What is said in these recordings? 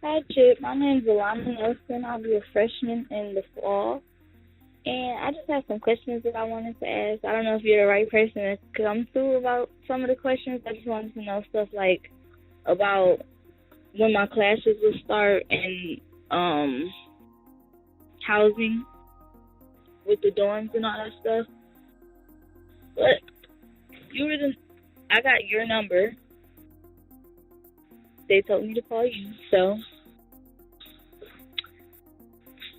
Hi, Chip. My name's Alana Nelson. I'll be a freshman in the fall. And I just have some questions that I wanted to ask. I don't know if you're the right person to come through about some of the questions. I just wanted to know stuff like about when my classes will start and housing with the dorms and all that stuff. But I got your number. They told me to call you, so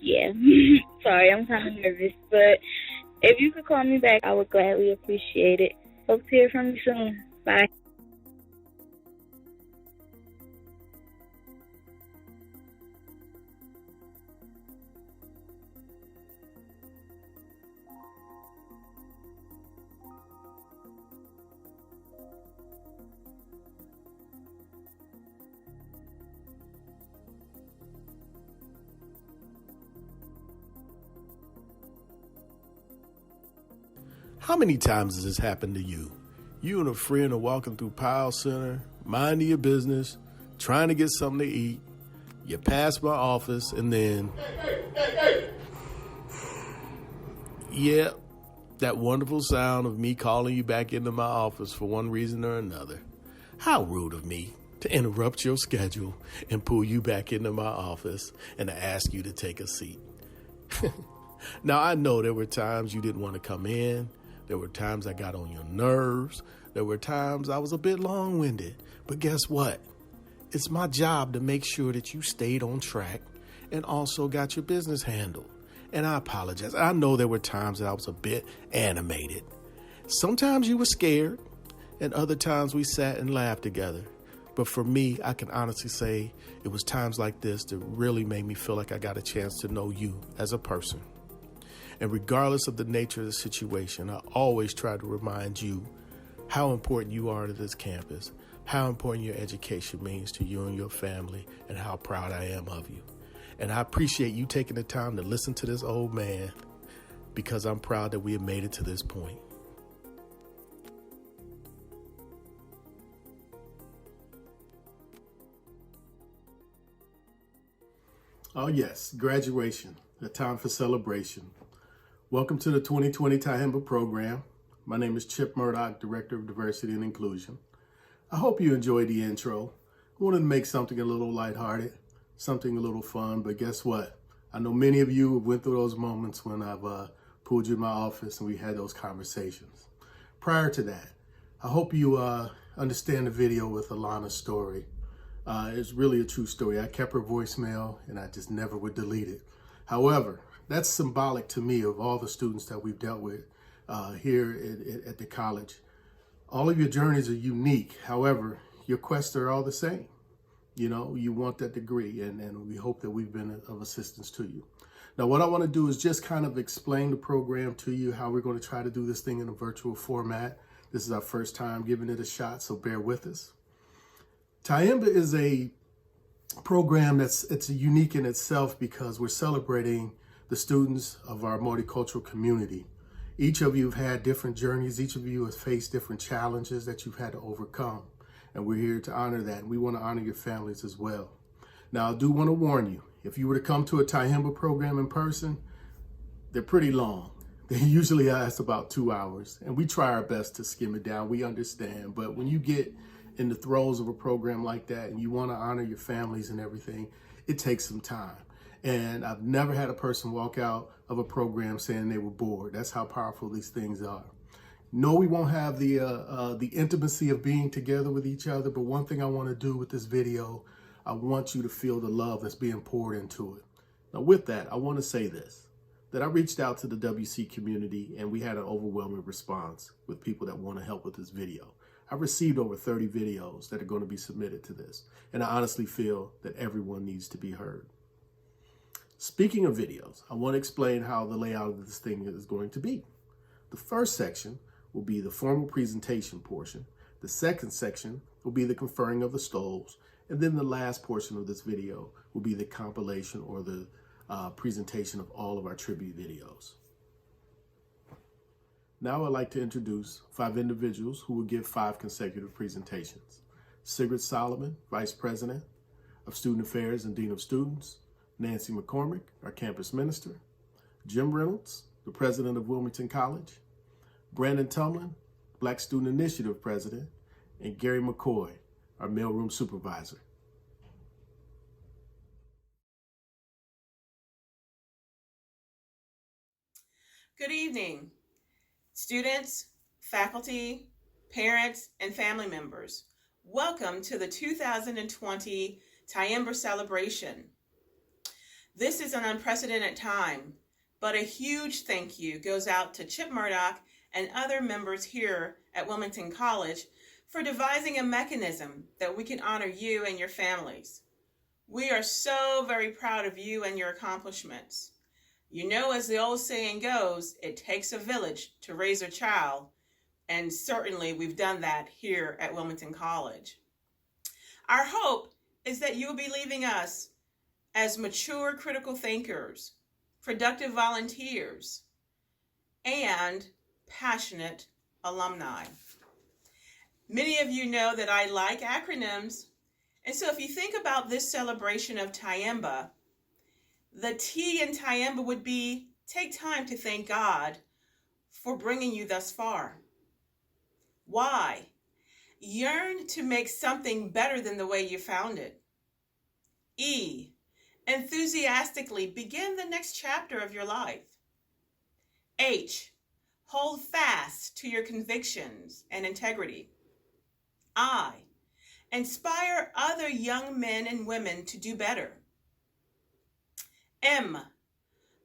yeah. Sorry, I'm kind of nervous, but if you could call me back, I would gladly appreciate it. Hope to hear from you soon. Bye. How many times has this happened to you? You and a friend are walking through Powell Center, minding your business, trying to get something to eat. You pass my office and then... Yeah, that wonderful sound of me calling you back into my office for one reason or another. How rude of me to interrupt your schedule and pull you back into my office and to ask you to take a seat. Now, I know there were times you didn't want to come in. There were times I got on your nerves. There were times I was a bit long-winded. But guess what? It's my job to make sure that you stayed on track and also got your business handled. And I apologize. I know there were times that I was a bit animated. Sometimes you were scared, and other times we sat and laughed together. But for me, I can honestly say it was times like this that really made me feel like I got a chance to know you as a person. And regardless of the nature of the situation, I always try to remind you how important you are to this campus, how important your education means to you and your family, and how proud I am of you. And I appreciate you taking the time to listen to this old man, because I'm proud that we have made it to this point. Oh yes, graduation, a time for celebration. Welcome to the 2020 Tyehimba program. My name is Chip Murdoch, Director of Diversity and Inclusion. I hope you enjoyed the intro. I wanted to make something a little lighthearted, something a little fun, but guess what? I know many of you have went through those moments when I've pulled you in my office and we had those conversations. Prior to that, I hope you understand the video with Alana's story. It's really a true story. I kept her voicemail and I just never would delete it. However, that's symbolic to me of all the students that we've dealt with here at the college. All of your journeys are unique. However, your quests are all the same. You know, you want that degree, and we hope that we've been of assistance to you. Now, what I want to do is just kind of explain the program to you, how we're going to try to do this thing in a virtual format. This is our first time giving it a shot, so bear with us. Tyehimba is a program it's unique in itself because we're celebrating the students of our multicultural community. Each of you have had different journeys. Each of you has faced different challenges that you've had to overcome. And we're here to honor that. And we want to honor your families as well. Now, I do want to warn you, if you were to come to a Tyehimba program in person, they're pretty long. They usually last about 2 hours. And we try our best to skim it down. We understand. But when you get in the throes of a program like that and you want to honor your families and everything, it takes some time. And I've never had a person walk out of a program saying they were bored. That's how powerful these things are. No, we won't have the intimacy of being together with each other, but one thing I want to do with this video, I want you to feel the love that's being poured into it. Now with that, I want to say this, that I reached out to the WC community and we had an overwhelming response with people that want to help with this video. I received over 30 videos that are going to be submitted to this, and I honestly feel that everyone needs to be heard. Speaking of videos, I want to explain how the layout of this thing is going to be. The first section will be the formal presentation portion. The second section will be the conferring of the stoles. And then the last portion of this video will be the compilation or the presentation of all of our tribute videos. Now I'd like to introduce 5 individuals who will give 5 consecutive presentations. Sigrid Solomon, Vice President, of Student Affairs and Dean of Students, Nancy McCormick, our campus minister, Jim Reynolds, the president of Wilmington College, Brandon Tumlin, Black Student Initiative president, and Gary McCoy, our mailroom supervisor. Good evening, students, faculty, parents, and family members. Welcome to the 2020 Tyehimba celebration. This is an unprecedented time, but a huge thank you goes out to Chip Murdoch and other members here at Wilmington College for devising a mechanism that we can honor you and your families. We are so very proud of you and your accomplishments. You know, as the old saying goes, it takes a village to raise a child, and certainly we've done that here at Wilmington College. Our hope is that you'll be leaving us as mature critical thinkers, productive volunteers, and passionate alumni. Many of you know that I like acronyms, and so if you think about this celebration of Tyehimba, the T in Tyehimba would be take time to thank God for bringing you thus far. Why? Yearn to make something better than the way you found it. E, enthusiastically begin the next chapter of your life. H, hold fast to your convictions and integrity. I, inspire other young men and women to do better. M,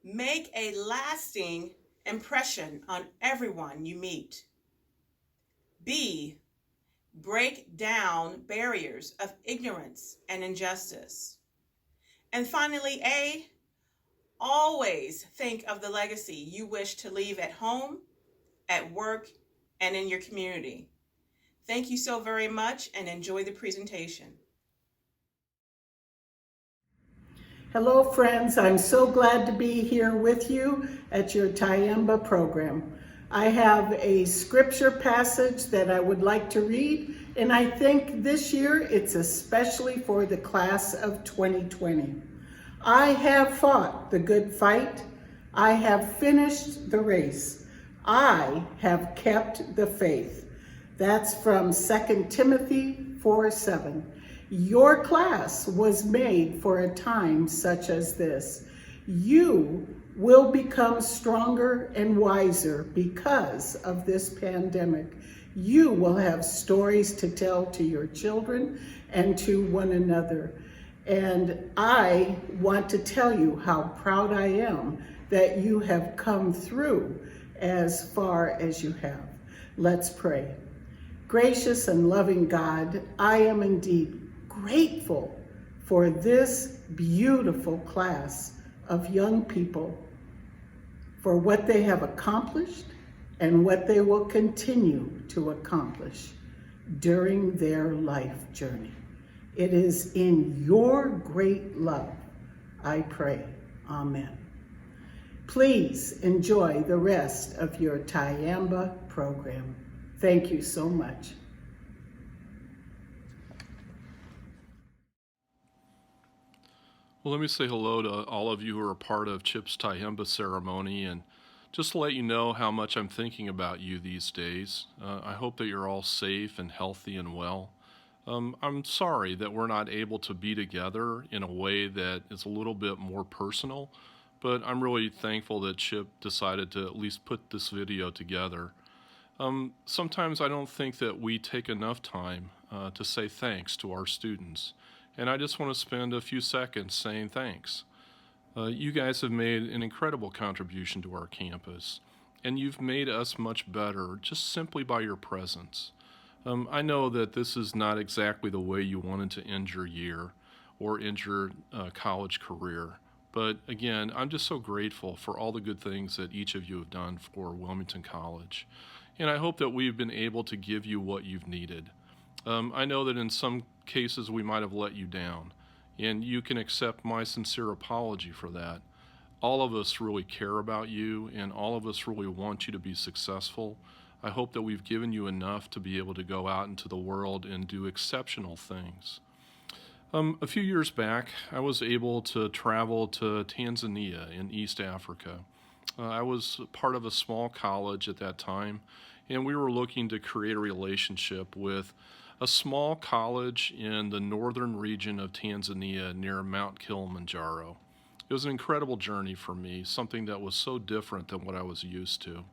make a lasting impression on everyone you meet. B, break down barriers of ignorance and injustice. And finally, A, always think of the legacy you wish to leave at home, at work, and in your community. Thank you so very much and enjoy the presentation. Hello friends, I'm so glad to be here with you at your Tyehimba program. I have a scripture passage that I would like to read, and I think this year it's especially for the class of 2020. I have fought the good fight. I have finished the race. I have kept the faith. That's from 2 Timothy 4:7. Your class was made for a time such as this. You will become stronger and wiser because of this pandemic. You will have stories to tell to your children and to one another. And I want to tell you how proud I am that you have come through as far as you have. Let's pray. Gracious and loving God, I am indeed grateful for this beautiful class of young people, for what they have accomplished and what they will continue to accomplish during their life journey. It is in your great love, I pray. Amen. Please enjoy the rest of your Tyehimba program. Thank you so much. Well, let me say hello to all of you who are a part of Chip's Tyehimba ceremony, and just to let you know how much I'm thinking about you these days. I hope that you're all safe and healthy and well. I'm sorry that we're not able to be together in a way that is a little bit more personal, but I'm really thankful that Chip decided to at least put this video together. Sometimes I don't think that we take enough time to say thanks to our students. And I just want to spend a few seconds saying thanks. You guys have made an incredible contribution to our campus, and you've made us much better just simply by your presence. I know that this is not exactly the way you wanted to end your year or end your college career, but again, I'm just so grateful for all the good things that each of you have done for Wilmington College, and I hope that we've been able to give you what you've needed. I know that in some cases we might have let you down, and you can accept my sincere apology for that. All of us really care about you, and all of us really want you to be successful. I hope that we've given you enough to be able to go out into the world and do exceptional things. A few years back, I was able to travel to Tanzania in East Africa. I was part of a small college at that time, and we were looking to create a relationship with a small college in the northern region of Tanzania near Mount Kilimanjaro. It was an incredible journey for me, something that was so different than what I was used to.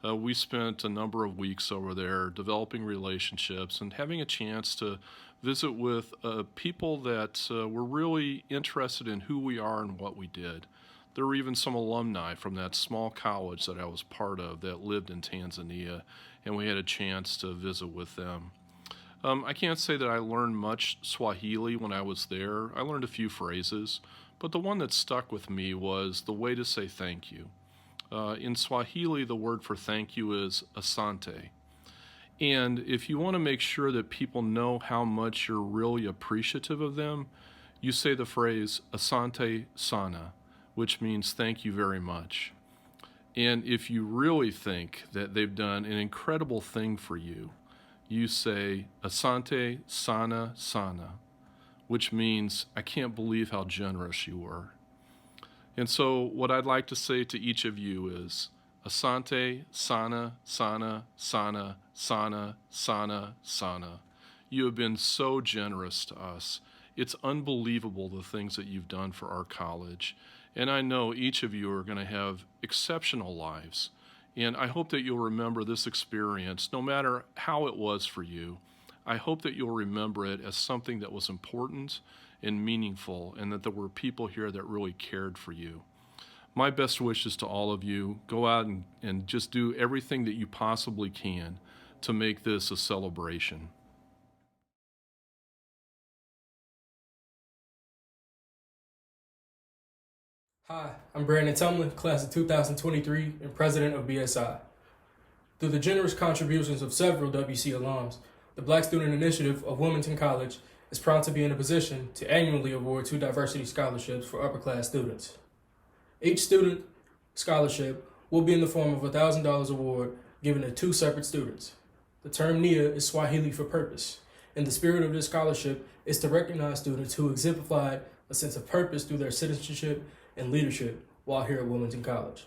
We spent a number of weeks over there developing relationships and having a chance to visit with people that were really interested in who we are and what we did. There were even some alumni from that small college that I was part of that lived in Tanzania, and we had a chance to visit with them. I can't say that I learned much Swahili when I was there. I learned a few phrases, but the one that stuck with me was the way to say thank you. In Swahili, the word for thank you is asante. And if you want to make sure that people know how much you're really appreciative of them, you say the phrase asante sana, which means thank you very much. And if you really think that they've done an incredible thing for you, you say asante sana sana, which means I can't believe how generous you were. And so what I'd like to say to each of you is, asante, sana, sana, sana, sana, sana, sana. You have been so generous to us. It's unbelievable the things that you've done for our college. And I know each of you are going to have exceptional lives. And I hope that you'll remember this experience, no matter how it was for you. I hope that you'll remember it as something that was important and meaningful, and that there were people here that really cared for you. My best wishes to all of you. Go out and just do everything that you possibly can to make this a celebration. Hi, I'm Brandon Tumlin, class of 2023 and president of BSI. Through the generous contributions of several WC alums, the Black Student Initiative of Wilmington College is proud to be in a position to annually award 2 diversity scholarships for upper-class students. Each student scholarship will be in the form of a $1,000 award given to 2 separate students. The term Nia is Swahili for purpose, and the spirit of this scholarship is to recognize students who exemplified a sense of purpose through their citizenship and leadership while here at Wilmington College.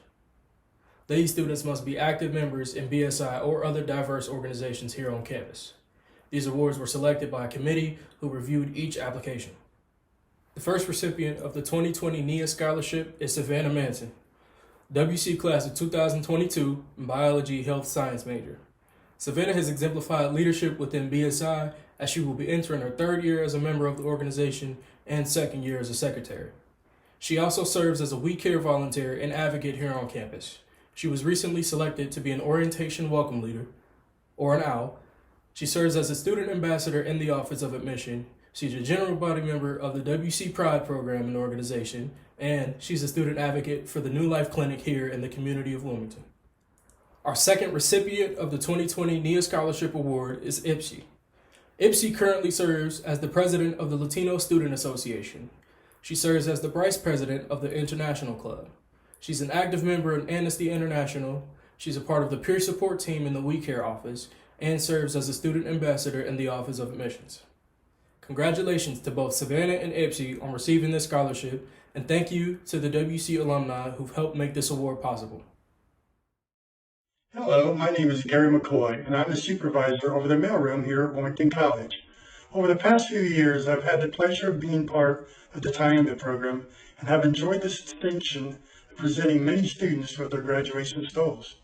These students must be active members in BSI or other diverse organizations here on campus. These awards were selected by a committee who reviewed each application. The first recipient of the 2020 Nia Scholarship is Savannah Manson, WC class of 2022 and biology health science major. Savannah has exemplified leadership within BSI as she will be entering her 3rd year as a member of the organization and 2nd year as a secretary. She also serves as a We Care volunteer and advocate here on campus. She was recently selected to be an orientation welcome leader, or an OWL. She serves as a student ambassador in the Office of Admission. She's a general body member of the WC Pride program and organization, and she's a student advocate for the New Life Clinic here in the community of Wilmington. Our second recipient of the 2020 Nia Scholarship Award is Ipsy. Ipsy currently serves as the president of the Latino Student Association. She serves as the vice president of the International Club. She's an active member of Amnesty International. She's a part of the peer support team in the We Care office and serves as a student ambassador in the Office of Admissions. Congratulations to both Savannah and Ipsy on receiving this scholarship, and thank you to the WC alumni who've helped make this award possible. Hello, my name is Gary McCoy, and I'm the supervisor over the mailroom here at Wilmington College. Over the past few years, I've had the pleasure of being part of the Tyehimba program and have enjoyed the distinction of presenting many students with their graduation goals.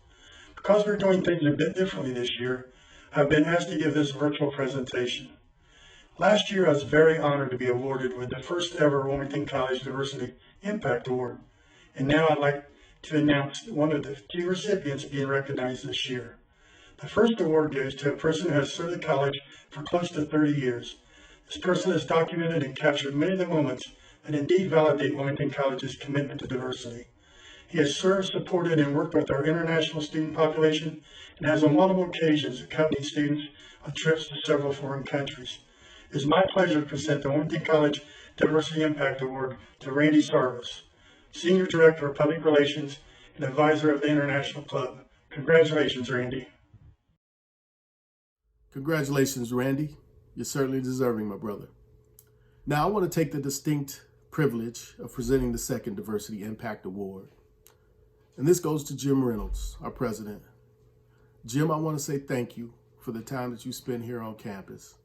Because we're doing things a bit differently this year, I've been asked to give this virtual presentation. Last year, I was very honored to be awarded with the first ever Wilmington College Diversity Impact Award, and now I'd like to announce one of the 2 recipients being recognized this year. The first award goes to a person who has served the college for close to 30 years. This person has documented and captured many of the moments that indeed validate Wilmington College's commitment to diversity. He has served, supported, and worked with our international student population and has on multiple occasions accompanied students on trips to several foreign countries. It is my pleasure to present the Wilmington College Diversity Impact Award to Randy Sarvis, Senior Director of Public Relations and Advisor of the International Club. Congratulations, Randy. Congratulations, Randy. You're certainly deserving, my brother. Now I want to take the distinct privilege of presenting the second Diversity Impact Award. And this goes to Jim Reynolds, our president. Jim, I want to say thank you for the time that you spend here on campus.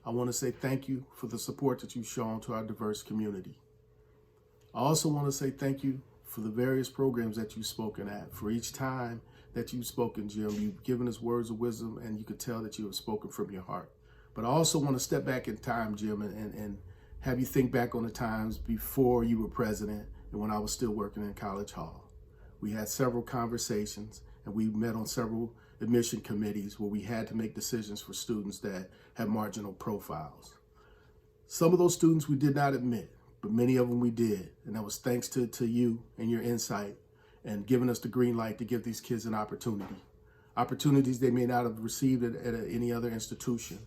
I want to say thank you for the support that you've shown to our diverse community. I also want to say thank you for the various programs that you've spoken at. For each time that you've spoken, Jim, you've given us words of wisdom, and you could tell that you have spoken from your heart. But I also want to step back in time, Jim, and have you think back on the times before you were president and when I was still working in College Hall. We had several conversations, and we met on several admission committees where we had to make decisions for students that have marginal profiles. Some of those students we did not admit, but many of them we did. And that was thanks to you and your insight and giving us the green light to give these kids an opportunity. Opportunities they may not have received at any other institution.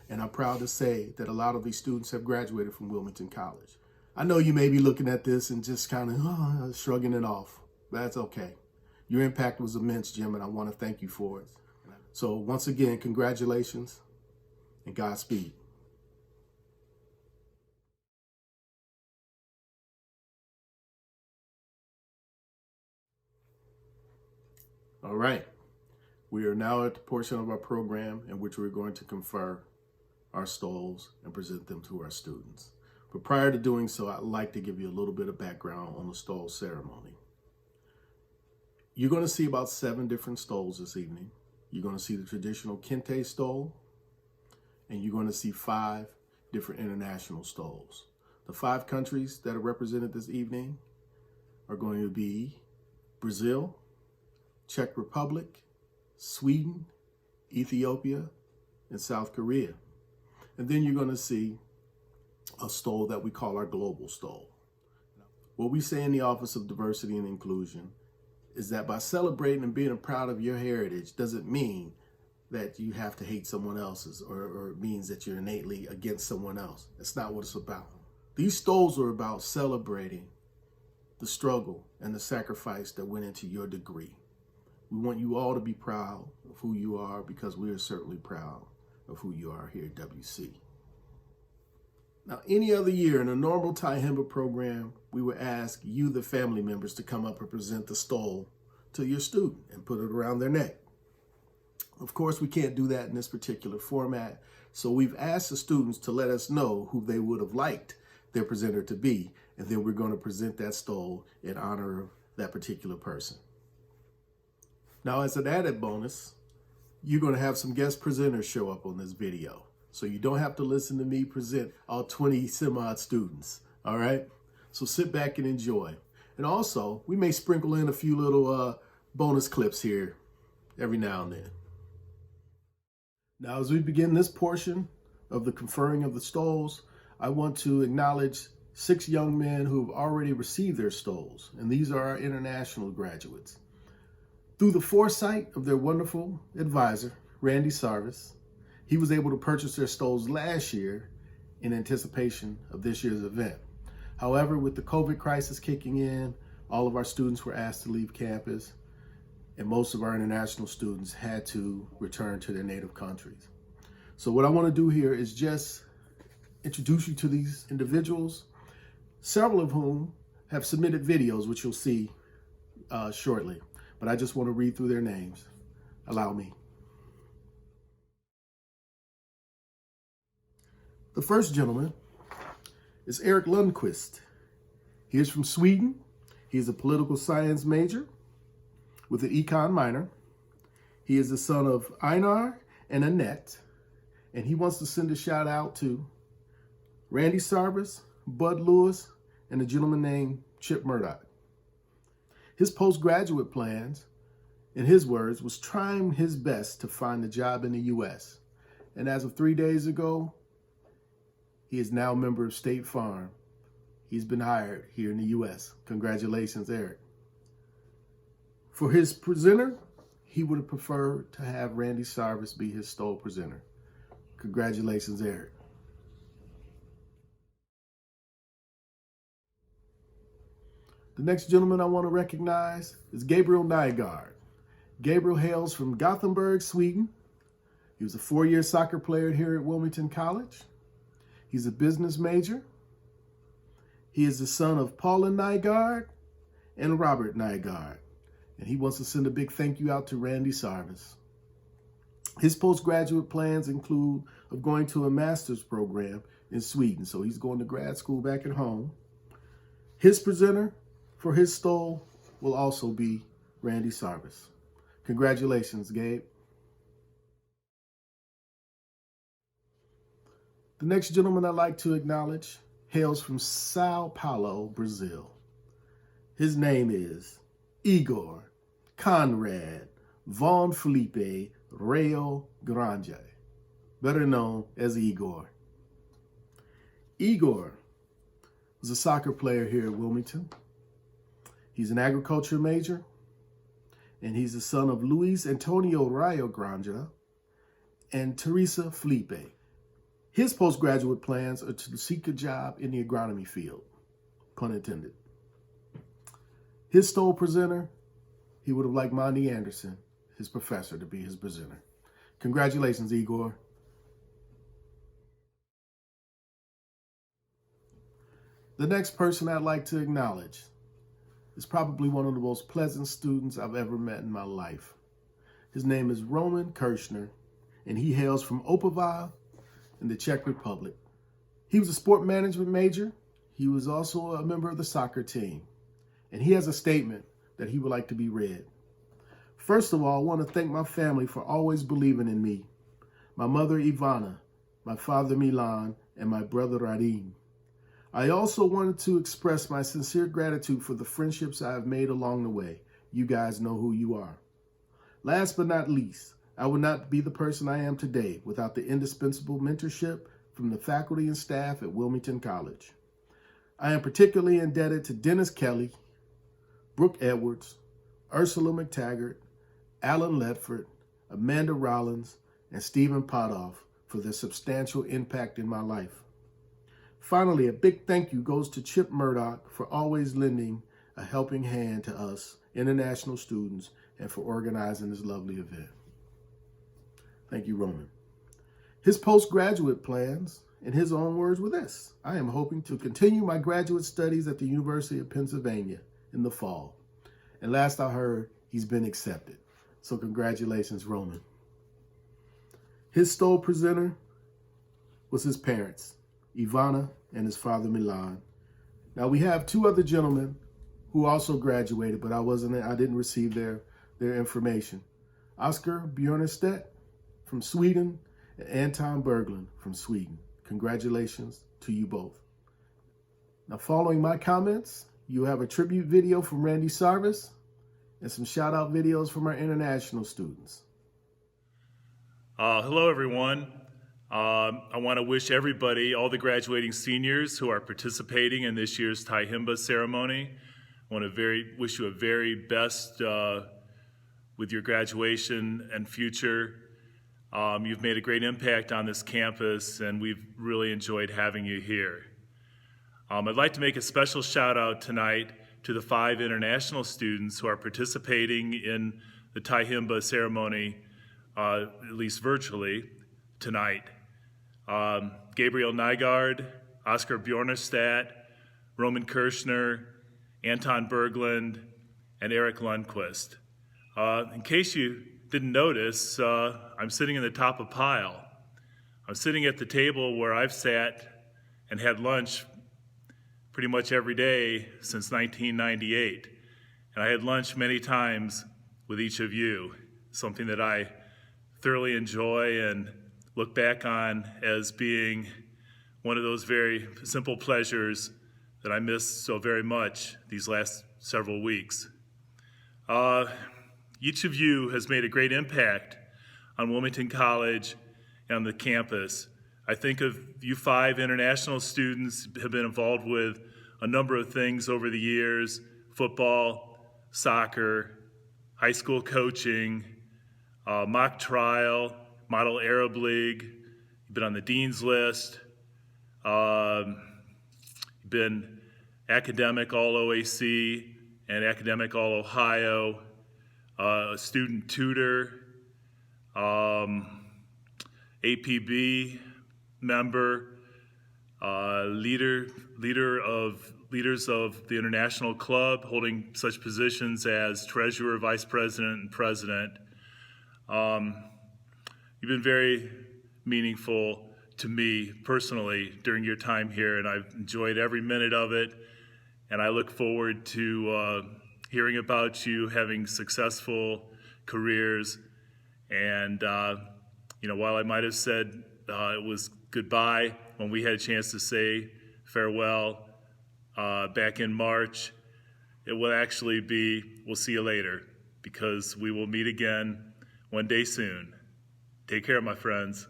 And I'm proud to say that a lot of these students have graduated from Wilmington College. I know you may be looking at this and just kind of shrugging it off. That's okay. Your impact was immense, Jim, and I want to thank you for it. So once again, congratulations and Godspeed. All right, we are now at the portion of our program in which we're going to confer our stoles and present them to our students. But prior to doing so, I'd like to give you a little bit of background on the stole ceremony. You're going to see about 7 different stoles this evening. You're going to see the traditional Kente stole, and you're going to see 5 different international stoles. The 5 countries that are represented this evening are going to be Brazil, Czech Republic, Sweden, Ethiopia, and South Korea. And then you're going to see a stole that we call our global stole. What we say in the Office of Diversity and Inclusion is that by celebrating and being proud of your heritage doesn't mean that you have to hate someone else's or it means that you're innately against someone else. That's not what it's about. These stoles are about celebrating the struggle and the sacrifice that went into your degree. We want you all to be proud of who you are because we are certainly proud of who you are here at WC. Now, any other year in a normal Tyehimba program, we would ask you, the family members, to come up and present the stole to your student and put it around their neck. Of course, we can't do that in this particular format, so we've asked the students to let us know who they would have liked their presenter to be, and then we're going to present that stole in honor of that particular person. Now, as an added bonus, you're going to have some guest presenters show up on this video. So you don't have to listen to me present all 20 some odd students, all right? So sit back and enjoy. And also, we may sprinkle in a few little bonus clips here every now and then. Now, as we begin this portion of the conferring of the stoles, I want to acknowledge 6 young men who have already received their stoles, and these are our international graduates. Through the foresight of their wonderful advisor, Randy Sarvis, he was able to purchase their stoles last year in anticipation of this year's event. However, with the COVID crisis kicking in, all of our students were asked to leave campus, and most of our international students had to return to their native countries. So what I want to do here is just introduce you to these individuals, several of whom have submitted videos, which you'll see shortly. But I just want to read through their names. Allow me. The first gentleman is Eric Lundqvist. He is from Sweden. He is a political science major with an econ minor. He is the son of Einar and Annette, and he wants to send a shout out to Randy Sarvis, Bud Lewis, and a gentleman named Chip Murdoch. His postgraduate plans, in his words, was trying his best to find a job in the U.S. And as of 3 days ago, he is now a member of State Farm. He's been hired here in the U.S. Congratulations, Eric. For his presenter, he would have preferred to have Randy Sarvis be his stole presenter. Congratulations, Eric. The next gentleman I want to recognize is Gabriel Nygaard. Gabriel hails from Gothenburg, Sweden. He was a 4-year soccer player here at Wilmington College. He's a business major He is the son of Paula Nygaard and Robert Nygaard, and he wants to send a big thank you out to Randy Sarvis. His postgraduate plans include of going to a master's program in Sweden, so he's going to grad school back at home. His presenter for his stole will also be Randy Sarvis. Congratulations, Gabe. The next gentleman I'd like to acknowledge hails from Sao Paulo, Brazil. His name is Igor Conrad Von Felipe Rayo Grande, better known as Igor. Igor was a soccer player here at Wilmington. He's an agriculture major, and he's the son of Luis Antonio Rayo Grande and Teresa Felipe. His postgraduate plans are to seek a job in the agronomy field, pun intended. His stole presenter, he would have liked Monty Anderson, his professor, to be his presenter. Congratulations, Igor. The next person I'd like to acknowledge is probably one of the most pleasant students I've ever met in my life. His name is Roman Kirshner, and he hails from Opava in the Czech Republic. He was a sport management major. He was also a member of the soccer team, and he has a statement that he would like to be read. First of all, I want to thank my family for always believing in me. My mother, Ivana, my father, Milan, and my brother, Radim. I also wanted to express my sincere gratitude for the friendships I have made along the way. You guys know who you are. Last but not least, I would not be the person I am today without the indispensable mentorship from the faculty and staff at Wilmington College. I am particularly indebted to Dennis Kelly, Brooke Edwards, Ursula McTaggart, Alan Ledford, Amanda Rollins, and Stephen Potoff for their substantial impact in my life. Finally, a big thank you goes to Chip Murdoch for always lending a helping hand to us international students and for organizing this lovely event. Thank you, Roman. His postgraduate plans, in his own words, were this: I am hoping to continue my graduate studies at the University of Pennsylvania in the fall. And last I heard, he's been accepted. So congratulations, Roman. His stole presenter was his parents, Ivana and his father, Milan. Now we have two other gentlemen who also graduated, but I didn't receive their information. Oscar Bjornestedt from Sweden and Anton Berglund from Sweden. Congratulations to you both. Now, following my comments, you have a tribute video from Randy Sarvis and some shout out videos from our international students. Hello, everyone. I want to wish everybody, all the graduating seniors who are participating in this year's Tyehimba ceremony, I want to wish you a very best with your graduation and future. You've made a great impact on this campus, and we've really enjoyed having you here. I'd like to make a special shout out tonight to the 5 international students who are participating in the Tyehimba ceremony, at least virtually, tonight. Gabriel Nygaard, Oscar Bjornestedt, Roman Kirshner, Anton Berglund, and Eric Lundquist. In case you didn't notice, I'm sitting in the top of pile. I'm sitting at the table where I've sat and had lunch pretty much every day since 1998. And I had lunch many times with each of you, something that I thoroughly enjoy and look back on as being one of those very simple pleasures that I miss so very much these last several weeks. Each of you has made a great impact on Wilmington College and the campus. I think of you 5 international students have been involved with a number of things over the years: football, soccer, high school coaching, mock trial, Model Arab League. You've been on the Dean's List. You've been academic All-OAC and academic All-Ohio, a student tutor, APB member, leaders of the International Club, holding such positions as treasurer, vice president, and president. You've been very meaningful to me personally during your time here, and I've enjoyed every minute of it. And I look forward to hearing about you having successful careers. And, while I might have said it was goodbye when we had a chance to say farewell back in March, it will actually be, we'll see you later, because we will meet again one day soon. Take care, my friends.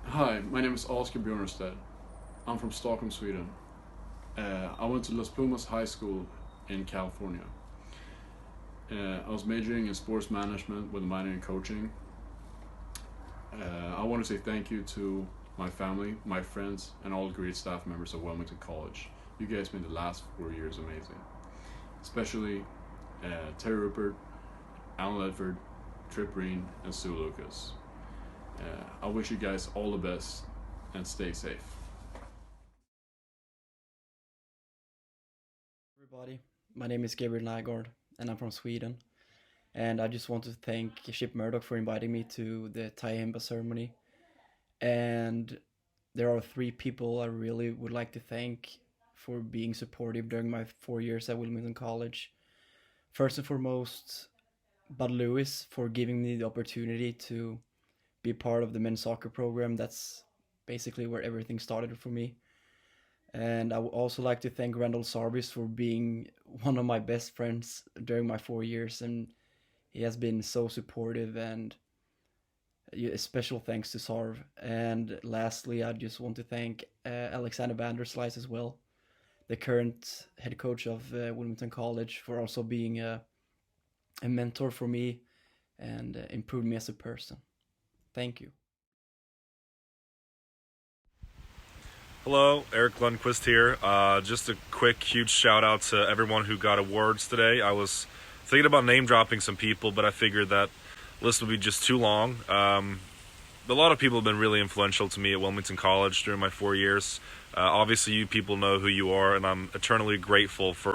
Hi, my name is Oscar Björnstedt. I'm from Stockholm, Sweden. I went to Las Plumas High School in California. I was majoring in sports management with a minor in coaching. I want to say thank you to my family, my friends, and all the great staff members of Wilmington College. You guys made the last 4 years amazing. Especially Terry Rupert, Alan Ledford, Trip Breen, and Sue Lucas. I wish you guys all the best and stay safe. Everybody, my name is Gabriel Nygård and I'm from Sweden. And I just want to thank Chip Murdoch for inviting me to the Tyehimba ceremony. And there are 3 people I really would like to thank for being supportive during my 4 years at Wilmington College. First and foremost, Bud Lewis for giving me the opportunity to be part of the men's soccer program. That's basically where everything started for me. And I would also like to thank Randall Sarbis for being one of my best friends during my 4 years, and he has been so supportive, and a special thanks to Sarv. And lastly, I just want to thank Alexander Vanderslice as well, the current head coach of Wilmington College, for also being a mentor for me and improved me as a person. Thank you. Hello, Eric Lundquist here. Just a quick, huge shout out to everyone who got awards today. I was thinking about name dropping some people, but I figured that list would be just too long. A lot of people have been really influential to me at Wilmington College during my 4 years. Obviously, you people know who you are, and I'm eternally grateful for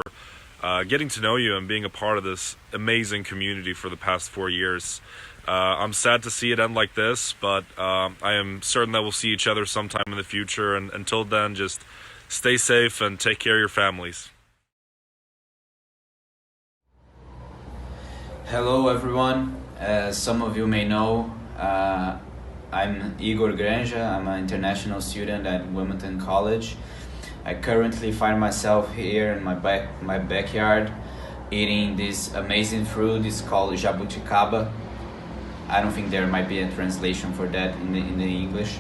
getting to know you and being a part of this amazing community for the past 4 years. I'm sad to see it end like this, but I am certain that we'll see each other sometime in the future. And until then, just stay safe and take care of your families. Hello, everyone. As some of you may know, I'm Igor Granja. I'm an international student at Wilmington College. I currently find myself here in my backyard eating this amazing fruit. It's called jabuticaba. I don't think there might be a translation for that in English.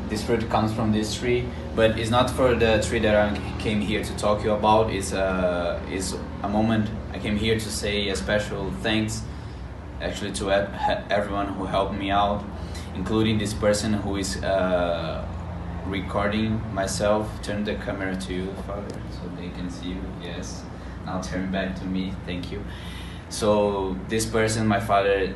This fruit comes from this tree, but it's not for the tree that I came here to talk to you about. It's a moment I came here to say a special thanks, actually, to everyone who helped me out, including this person who is recording myself. Turn the camera to you, Father, so they can see you. Yes. Now turn back to me. Thank you. So this person, my father,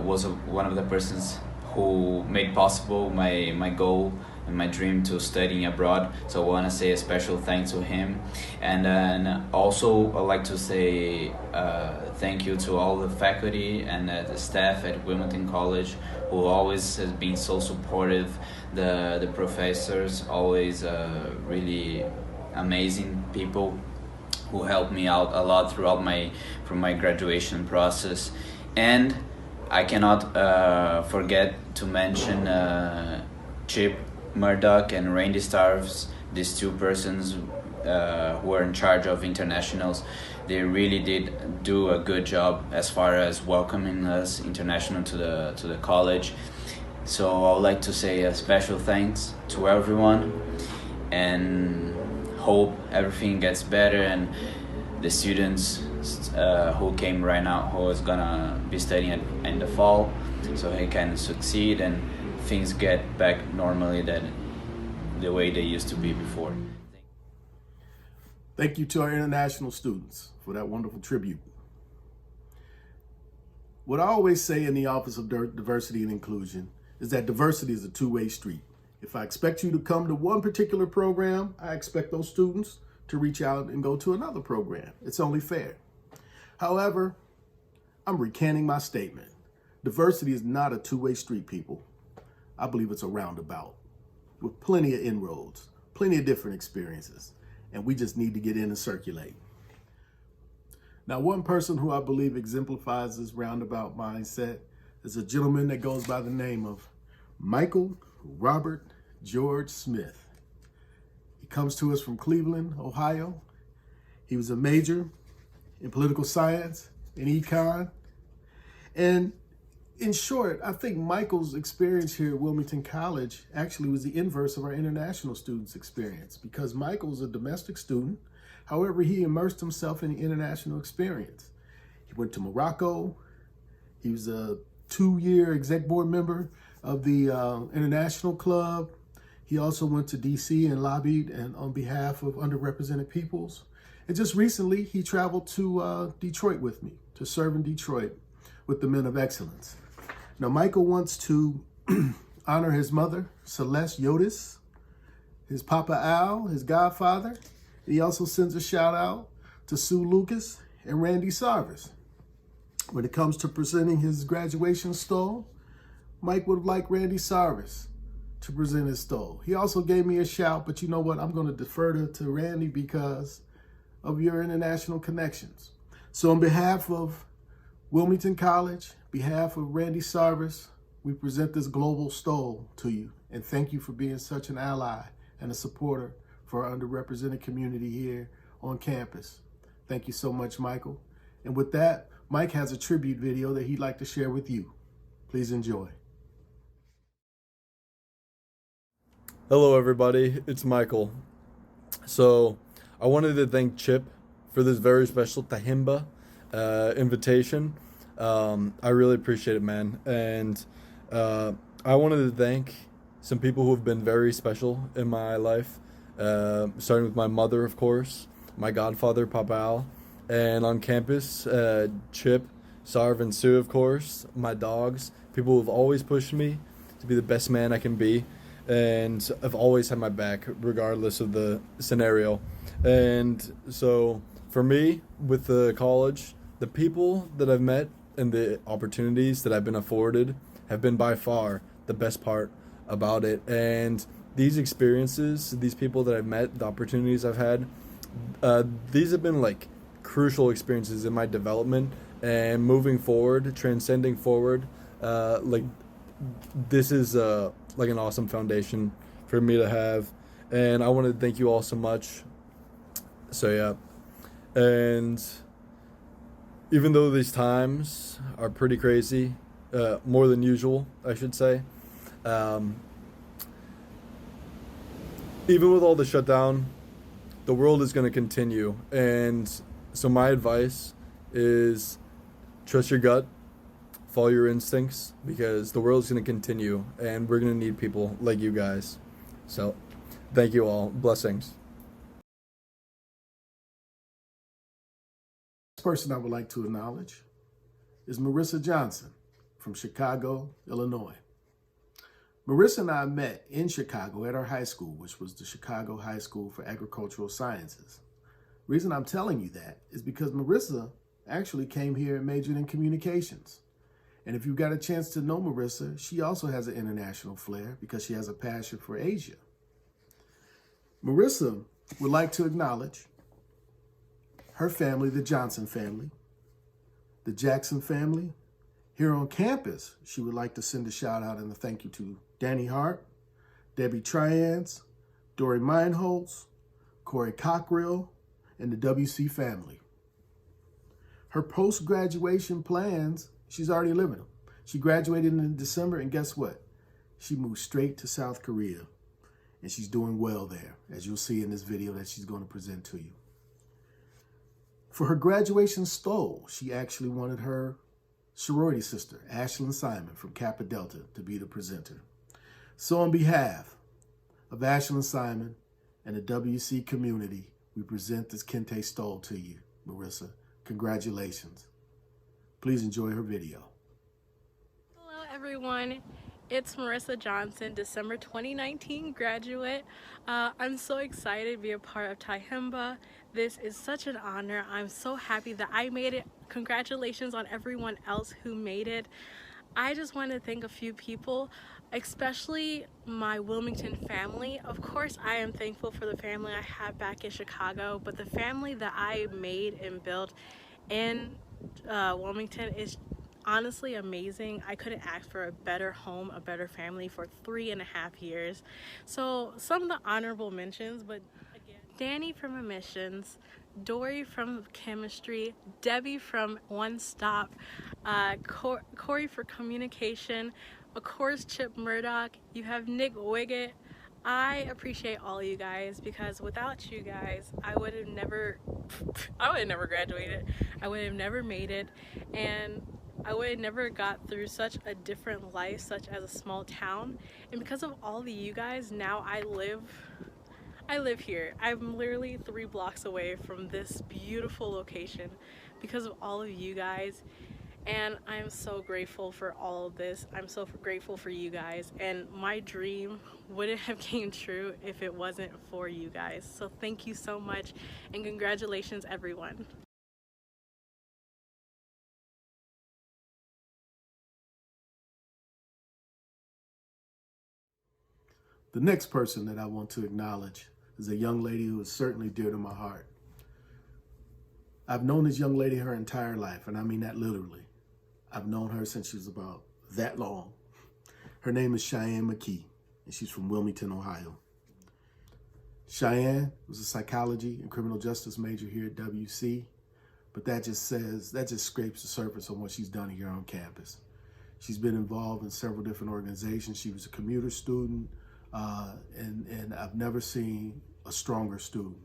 was one of the persons who made possible my goal and my dream to studying abroad. So I want to say a special thanks to him. And then also I'd like to say thank you to all the faculty and the staff at Wilmington College, who always has been so supportive. The professors, always really amazing people who helped me out a lot throughout my graduation process. And I cannot forget to mention Chip Murdoch and Randy Starves, these 2 persons who are in charge of internationals. They really did do a good job as far as welcoming us international to the college. So I would like to say a special thanks to everyone, and hope everything gets better, and the students who came right now, who is gonna be studying in the fall, so he can succeed and things get back normally the way they used to be before. Thank you to our international students for that wonderful tribute. What I always say in the Office of Diversity and Inclusion is that diversity is a two-way street. If I expect you to come to one particular program, I expect those students to reach out and go to another program. It's only fair. However, I'm recanting my statement. Diversity is not a two-way street, people. I believe it's a roundabout with plenty of inroads, plenty of different experiences, and we just need to get in and circulate. Now, one person who I believe exemplifies this roundabout mindset is a gentleman that goes by the name of Michael Robert George Smith. He comes to us from Cleveland, Ohio. He was a major in political science and econ. And in short, I think Michael's experience here at Wilmington College actually was the inverse of our international students' experience, because Michael's a domestic student. However, he immersed himself in the international experience. He went to Morocco. He was a 2-year exec board member of the International Club. He also went to DC and lobbied on behalf of underrepresented peoples. And just recently, he traveled to Detroit with me to serve in Detroit with the Men of Excellence. Now, Michael wants to honor his mother, Celeste Yodis, his Papa Al, his godfather. He also sends a shout out to Sue Lucas and Randy Sarvis. When it comes to presenting his graduation stole, Mike would have liked Randy Sarvis to present his stole. He also gave me a shout, but you know what? I'm going to defer to Randy because of your international connections. So on behalf of Wilmington College, behalf of Randy Sarvis, we present this global stole to you. And thank you for being such an ally and a supporter for our underrepresented community here on campus. Thank you so much, Michael. And with that, Mike has a tribute video that he'd like to share with you. Please enjoy. Hello, everybody. It's Michael. So I wanted to thank Chip for this very special Tyehimba invitation. I really appreciate it, man. And I wanted to thank some people who have been very special in my life. Starting with my mother, of course, my godfather, Papa Al, and on campus, Chip, Sarv, and Sue, of course, my dogs, people who have always pushed me to be the best man I can be, and have always had my back, regardless of the scenario. And so, for me, with the college, the people that I've met and the opportunities that I've been afforded have been by far the best part about it. And these experiences, these people that I've met, the opportunities I've had, these have been like crucial experiences in my development and moving forward, transcending forward. Like this is like an awesome foundation for me to have. And I want to thank you all so much. So yeah. And even though these times are pretty crazy, more than usual, I should say, even with all the shutdown, the world is going to continue. And so my advice is trust your gut, follow your instincts, because the world's going to continue and we're going to need people like you guys. So thank you all. Blessings. The person I would like to acknowledge is Marissa Johnson from Chicago, Illinois. Marissa and I met in Chicago at our high school, which was the Chicago High School for Agricultural Sciences. The reason I'm telling you that is because Marissa actually came here and majored in communications. And if you got a chance to know Marissa, she also has an international flair because she has a passion for Asia. Marissa would like to acknowledge her family, the Johnson family, the Jackson family. Here on campus, she would like to send a shout out and a thank you to Danny Hart, Debbie Trians, Dory Meinholz, Corey Cockrill, and the WC family. Her post-graduation plans, she's already living them. She graduated in December, and guess what? She moved straight to South Korea, and she's doing well there, as you'll see in this video that she's going to present to you. For her graduation stole, she actually wanted her sorority sister, Ashlyn Simon from Kappa Delta, to be the presenter. So on behalf of Ashlyn Simon and the WC community, we present this Kente Stole to you, Marissa. Congratulations. Please enjoy her video. everyone, it's Marissa Johnson, December 2019 graduate. I'm so excited to be a part of Tyehimba. This is such an honor. I'm so happy that I made it. Congratulations on everyone else who made it. I just want to thank a few people, especially my Wilmington family. Of course, I am thankful for the family I have back in Chicago, but the family that I made and built in Wilmington is honestly amazing. I couldn't ask for a better home, a better family for 3.5 years. So some of the honorable mentions, but again, Danny from admissions, Dory from chemistry, Debbie from One Stop, Corey for communication, of course Chip Murdoch, you have Nick Wiggett. I appreciate all you guys because without you guys, I would have never graduated. I would have never made it, and I would have never got through such a different life, such as a small town. And because of all of you guys, now I live here. I'm literally 3 blocks away from this beautiful location because of all of you guys. And I'm so grateful for all of this. I'm so grateful for you guys. And my dream wouldn't have came true if it wasn't for you guys. So thank you so much and congratulations everyone. The next person that I want to acknowledge is a young lady who is certainly dear to my heart. I've known this young lady her entire life, and I mean that literally. I've known her since she was about that long. Her name is Cheyenne McKee, and she's from Wilmington, Ohio. Cheyenne was a psychology and criminal justice major here at WC, but that just scrapes the surface on what she's done here on campus. She's been involved in several different organizations. She was a commuter student, and I've never seen a stronger student.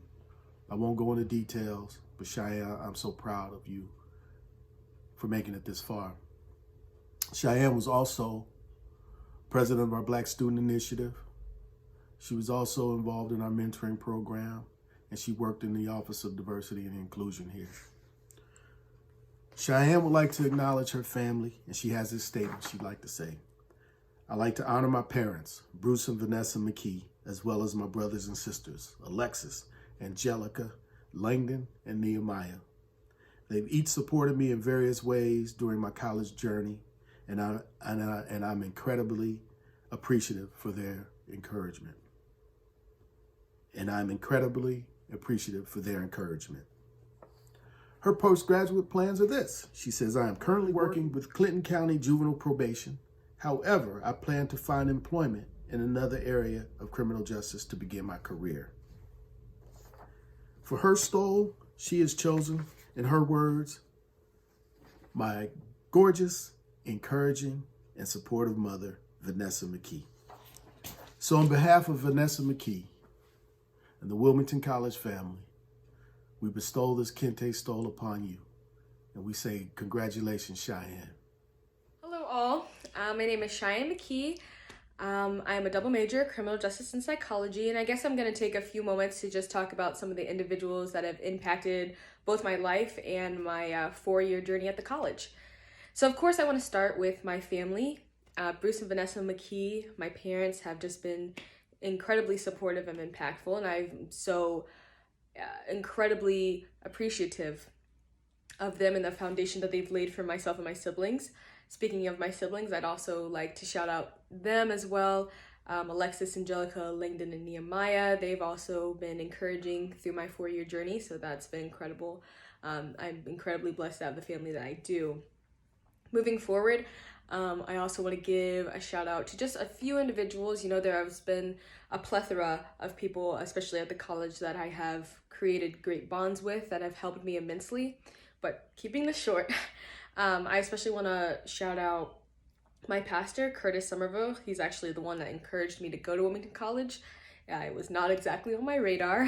I won't go into details, but Cheyenne, I'm so proud of you for making it this far. Cheyenne was also president of our Black Student Initiative. She was also involved in our mentoring program, and she worked in the Office of Diversity and Inclusion here. Cheyenne would like to acknowledge her family, and she has this statement she'd like to say. I'd like to honor my parents, Bruce and Vanessa McKee, as well as my brothers and sisters, Alexis, Angelica, Langdon, and Nehemiah. They've each supported me in various ways during my college journey, and I'm incredibly appreciative for their encouragement. Her postgraduate plans are this. She says, I am currently working with Clinton County Juvenile Probation. However, I plan to find employment in another area of criminal justice to begin my career. For her stole, she has chosen, in her words, my gorgeous, encouraging, and supportive mother, Vanessa McKee. So on behalf of Vanessa McKee and the Wilmington College family, we bestow this Kente stole upon you, and we say congratulations, Cheyenne. Hello all, my name is Cheyenne McKee. I'm a double major, criminal justice and psychology, and I guess I'm going to take a few moments to just talk about some of the individuals that have impacted both my life and my 4-year journey at the college. So of course I want to start with my family. Bruce and Vanessa McKee, my parents, have just been incredibly supportive and impactful, and I'm so incredibly appreciative of them and the foundation that they've laid for myself and my siblings. Speaking of my siblings, I'd also like to shout out them as well. Alexis, Angelica, Langdon, and Nehemiah. They've also been encouraging through my 4-year journey, so that's been incredible. I'm incredibly blessed to have the family that I do. Moving forward, I also want to give a shout out to just a few individuals. You know, there has been a plethora of people, especially at the college, that I have created great bonds with that have helped me immensely. But keeping this short, I especially want to shout out my pastor, Curtis Somerville. He's actually the one that encouraged me to go to Wilmington College. It was not exactly on my radar,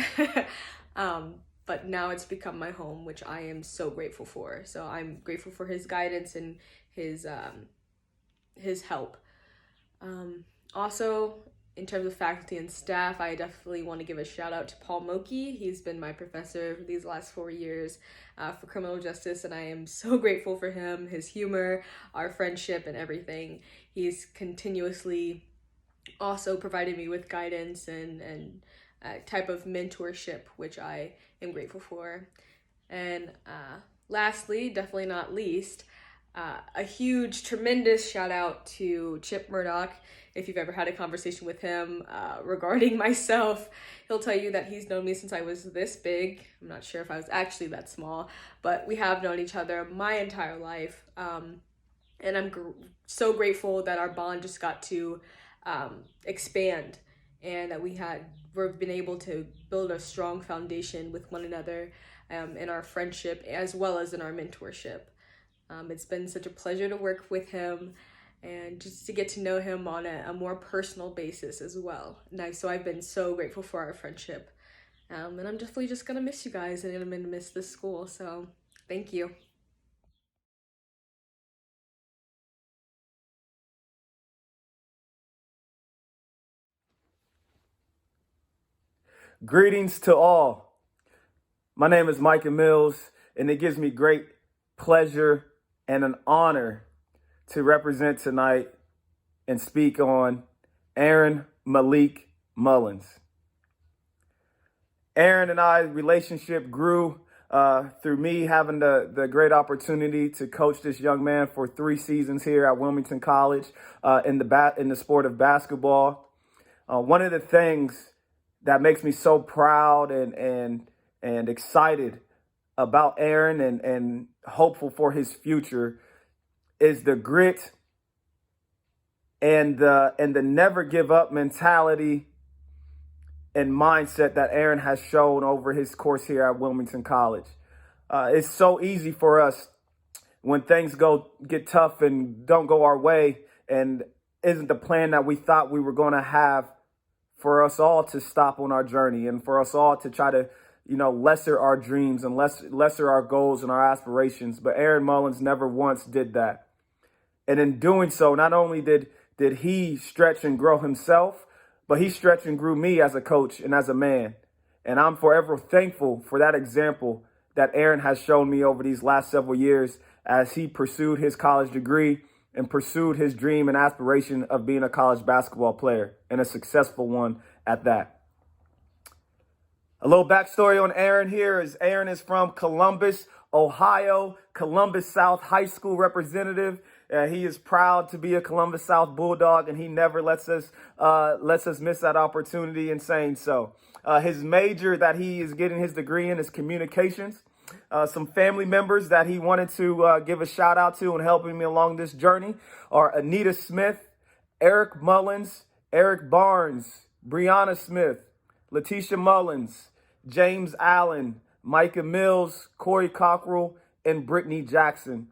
but now it's become my home, which I am so grateful for. So I'm grateful for his guidance and his help. Also, in terms of faculty and staff, I definitely want to give a shout out to Paul Moki. He's been my professor for these last 4 years for criminal justice, and I am so grateful for him, his humor, our friendship, and everything. He's continuously also provided me with guidance and type of mentorship, which I am grateful for. And lastly, definitely not least, a huge, tremendous shout out to Chip Murdoch. If you've ever had a conversation with him regarding myself, he'll tell you that he's known me since I was this big. I'm not sure if I was actually that small, but we have known each other my entire life. And I'm so grateful that our bond just got to expand, and that we've been able to build a strong foundation with one another in our friendship as well as in our mentorship. It's been such a pleasure to work with him and just to get to know him on a more personal basis as well. So I've been so grateful for our friendship. And I'm definitely just gonna miss you guys, and I'm gonna miss this school, so thank you. Greetings to all. My name is Micah Mills, and it gives me great pleasure and an honor to represent tonight and speak on Aaron Malik Mullins. Aaron and I's relationship grew through me having the great opportunity to coach this young man for 3 seasons here at Wilmington College in the sport of basketball. One of the things that makes me so proud and excited about Aaron and hopeful for his future is the grit and the never give up mentality and mindset that Aaron has shown over his course here at Wilmington College. It's so easy for us when things get tough and don't go our way and isn't the plan that we thought we were going to have, for us all to stop on our journey and for us all to try to, lesser our dreams and lesser our goals and our aspirations. But Aaron Mullins never once did that. And in doing so, not only did he stretch and grow himself, but he stretched and grew me as a coach and as a man. And I'm forever thankful for that example that Aaron has shown me over these last several years as he pursued his college degree and pursued his dream and aspiration of being a college basketball player, and a successful one at that. A little backstory on Aaron here is Aaron is from Columbus, Ohio, Columbus South High School representative. He is proud to be a Columbus South Bulldog, and he never lets us miss that opportunity in saying so. His major that he is getting his degree in is communications. Some family members that he wanted to give a shout out to and helping me along this journey are Anita Smith, Eric Mullins, Eric Barnes, Brianna Smith, Letitia Mullins, James Allen, Micah Mills, Corey Cockrell, and Brittany Jackson.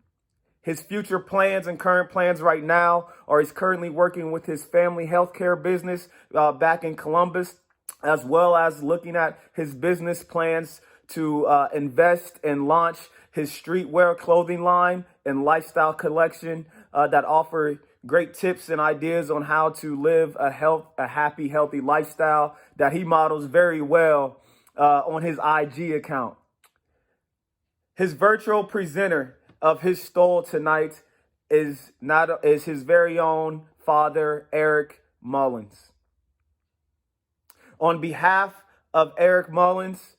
His future plans and current plans right now are he's currently working with his family healthcare business back in Columbus, as well as looking at his business plans to invest and launch his streetwear clothing line and lifestyle collection that offer great tips and ideas on how to live a happy, healthy lifestyle that he models very well on his IG account. His virtual presenter of his stole tonight is his very own father, Eric Mullins. On behalf of Eric Mullins,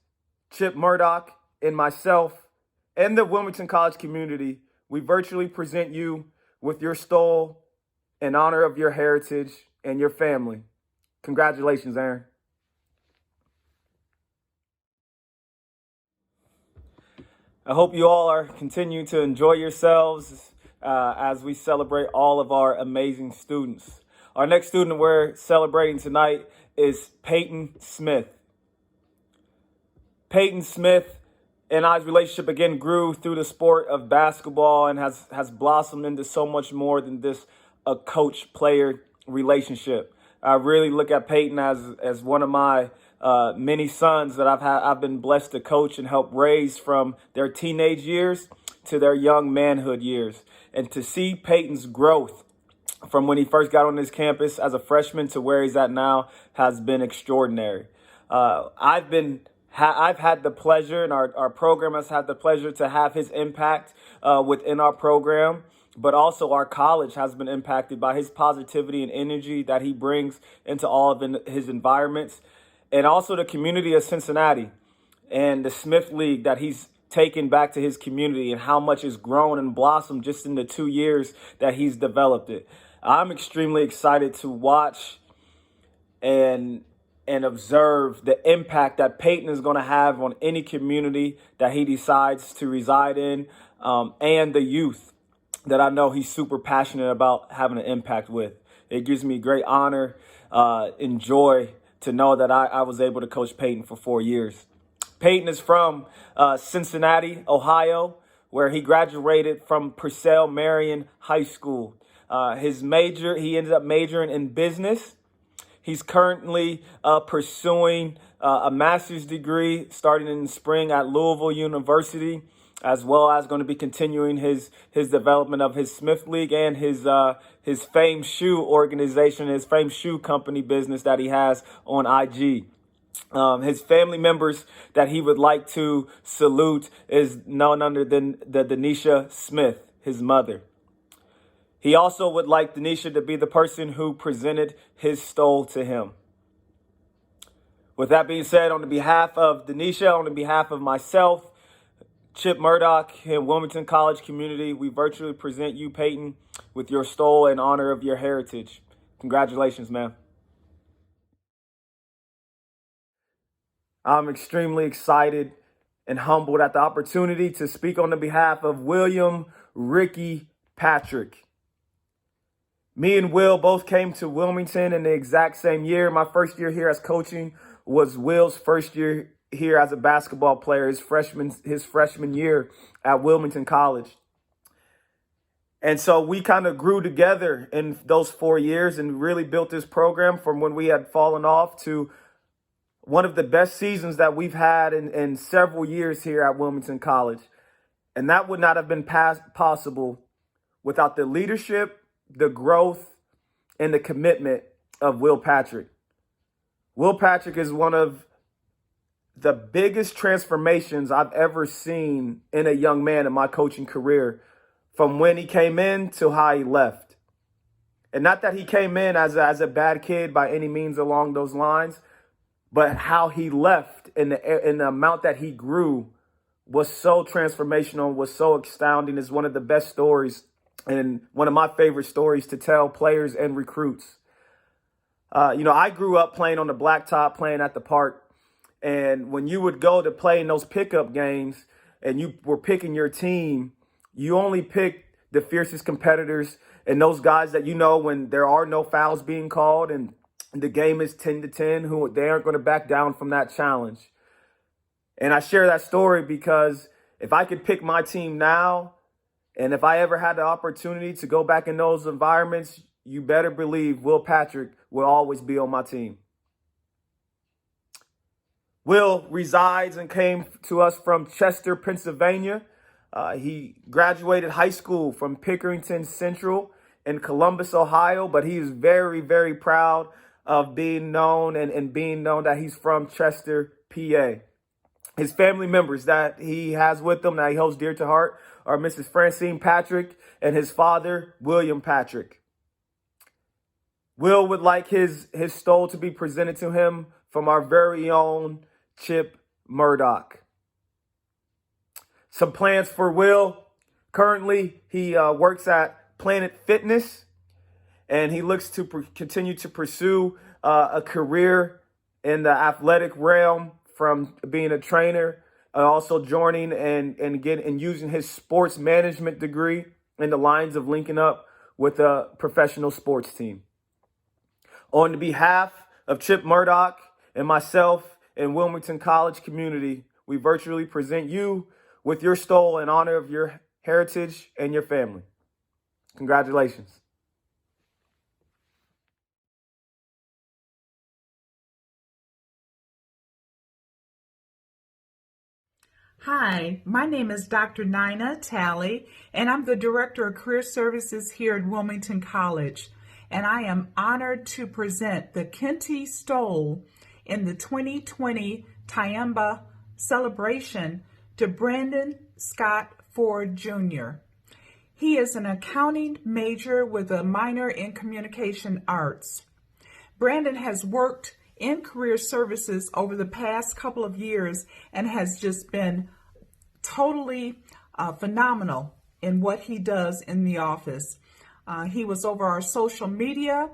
Chip Murdoch, and myself, and the Wilmington College community, we virtually present you with your stole in honor of your heritage and your family. Congratulations, Aaron. I hope you all are continuing to enjoy yourselves as we celebrate all of our amazing students. Our next student we're celebrating tonight is Peyton Smith. Peyton Smith and I's relationship again grew through the sport of basketball and has blossomed into so much more than this a coach-player relationship. I really look at Peyton as one of my many sons that I've been blessed to coach and help raise from their teenage years to their young manhood years. And to see Peyton's growth from when he first got on this campus as a freshman to where he's at now has been extraordinary. I've had the pleasure, and our program has had the pleasure to have his impact within our program, but also our college has been impacted by his positivity and energy that he brings into all of his environments, and also the community of Cincinnati and the Smith League that he's taken back to his community and how much it's grown and blossomed just in the 2 years that he's developed it. I'm extremely excited to watch and observe the impact that Peyton is going to have on any community that he decides to reside in, and the youth that I know he's super passionate about having an impact with. It gives me great honor and joy to know that I was able to coach Peyton for 4 years. Peyton is from Cincinnati, Ohio, where he graduated from Purcell Marion High School. He ended up majoring in business. He's currently pursuing a master's degree starting in the spring at Louisville University, as well as going to be continuing his development of his Smith League and his famed shoe organization, his famed shoe company business that he has on IG. His family members that he would like to salute is none other than the Denisha Smith, his mother. He also would like Denisha to be the person who presented his stole to him. With that being said, on behalf of Denisha, on behalf of myself, Chip Murdoch, and Wilmington College community, we virtually present you, Peyton, with your stole in honor of your heritage. Congratulations, man. I'm extremely excited and humbled at the opportunity to speak on the behalf of William Ricky Patrick. Me and Will both came to Wilmington in the exact same year. My first year here as coaching was Will's first year here as a basketball player, his freshman year at Wilmington College. And so we kind of grew together in those 4 years and really built this program from when we had fallen off to one of the best seasons that we've had in several years here at Wilmington College. And that would not have been possible without the leadership, the growth, and the commitment of Will Patrick. Will Patrick is one of the biggest transformations I've ever seen in a young man in my coaching career, from when he came in to how he left. And not that he came in as a bad kid by any means along those lines, but how he left and the amount that he grew was so transformational, was so astounding. It's one of the best stories and one of my favorite stories to tell players and recruits. I grew up playing on the blacktop, playing at the park. And when you would go to play in those pickup games and you were picking your team, you only picked the fiercest competitors and those guys that when there are no fouls being called and the game is 10-10, who they aren't going to back down from that challenge. And I share that story because if I could pick my team now, and if I ever had the opportunity to go back in those environments, you better believe Will Patrick will always be on my team. Will resides and came to us from Chester, Pennsylvania. He graduated high school from Pickerington Central in Columbus, Ohio, but he is very, very proud of being known and being known that he's from Chester, PA. His family members that he has with him that he holds dear to heart are Mrs. Francine Patrick and his father, William Patrick. Will would like his stole to be presented to him from our very own Chip Murdoch. Some plans for Will. Currently, he works at Planet Fitness, and he looks to continue to pursue a career in the athletic realm, from being a trainer, also joining and using his sports management degree in the lines of linking up with a professional sports team. On behalf of Chip Murdoch and myself and Wilmington College community, we virtually present you with your stole in honor of your heritage and your family. Congratulations. Hi, my name is Dr. Nia Talley, and I'm the Director of Career Services here at Wilmington College. and I am honored to present the Kente Stole in the 2020 Tyehimba celebration to Brandon Scott Ford Jr. He is an accounting major with a minor in communication arts. Brandon has worked in career services over the past couple of years and has just been totally phenomenal in what he does in the office. He was over our social media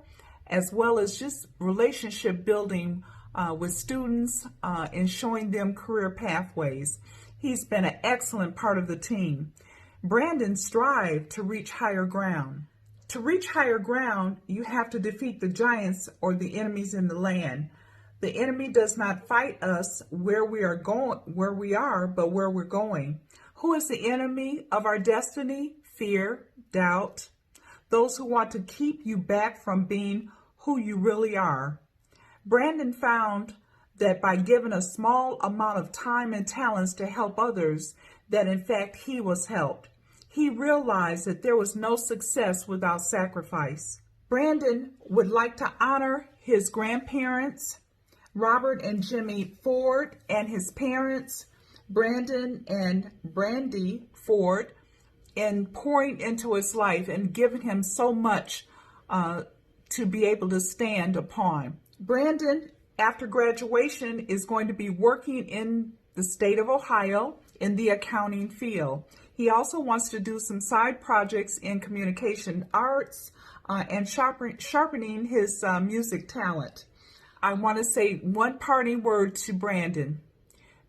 as well as just relationship building with students and showing them career pathways. He's been an excellent part of the team. Brandon strived to reach higher ground. To reach higher ground, you have to defeat the giants or the enemies in the land. The enemy does not fight us where we are, but where we're going. Who is the enemy of our destiny? Fear, doubt, those who want to keep you back from being who you really are. Brandon found that by giving a small amount of time and talents to help others, that in fact he was helped. He realized that there was no success without sacrifice. Brandon would like to honor his grandparents, Robert and Jimmy Ford, and his parents, Brandon and Brandy Ford, in pouring into his life and giving him so much to be able to stand upon. Brandon, after graduation, is going to be working in the state of Ohio in the accounting field. He also wants to do some side projects in communication arts and sharpening his music talent. I want to say one parting word to Brandon.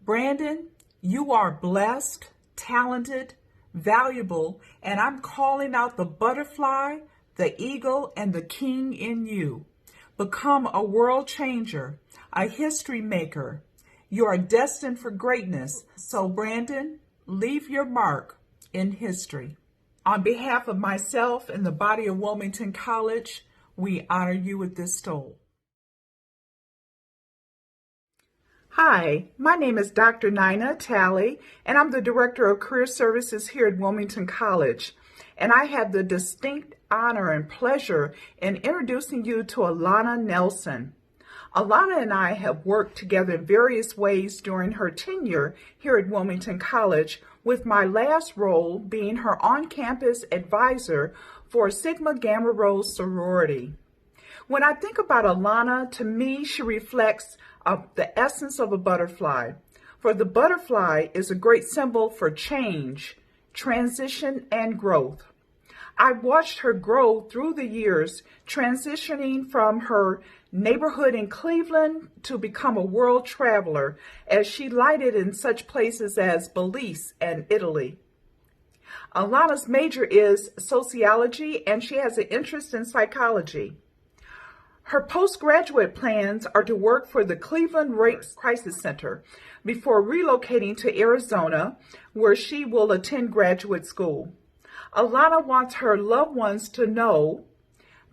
Brandon, you are blessed, talented, valuable, and I'm calling out the butterfly, the eagle, and the king in you. Become a world changer, a history maker. You are destined for greatness. So, Brandon, leave your mark in history. On behalf of myself and the body of Wilmington College, we honor you with this stole. Hi, my name is Dr. Nia Talley, and I'm the Director of Career Services here at Wilmington College. And I have the distinct honor and pleasure in introducing you to Alana Nelson. Alana and I have worked together in various ways during her tenure here at Wilmington College, with my last role being her on-campus advisor for Sigma Gamma Rho sorority. When I think about Alana, to me, she reflects the essence of a butterfly. For the butterfly is a great symbol for change, transition, and growth. I've watched her grow through the years, transitioning from her neighborhood in Cleveland to become a world traveler as she lighted in such places as Belize and Italy. Alana's major is sociology, and she has an interest in psychology. Her postgraduate plans are to work for the Cleveland Rape Crisis Center before relocating to Arizona, where she will attend graduate school. Alana wants her loved ones to know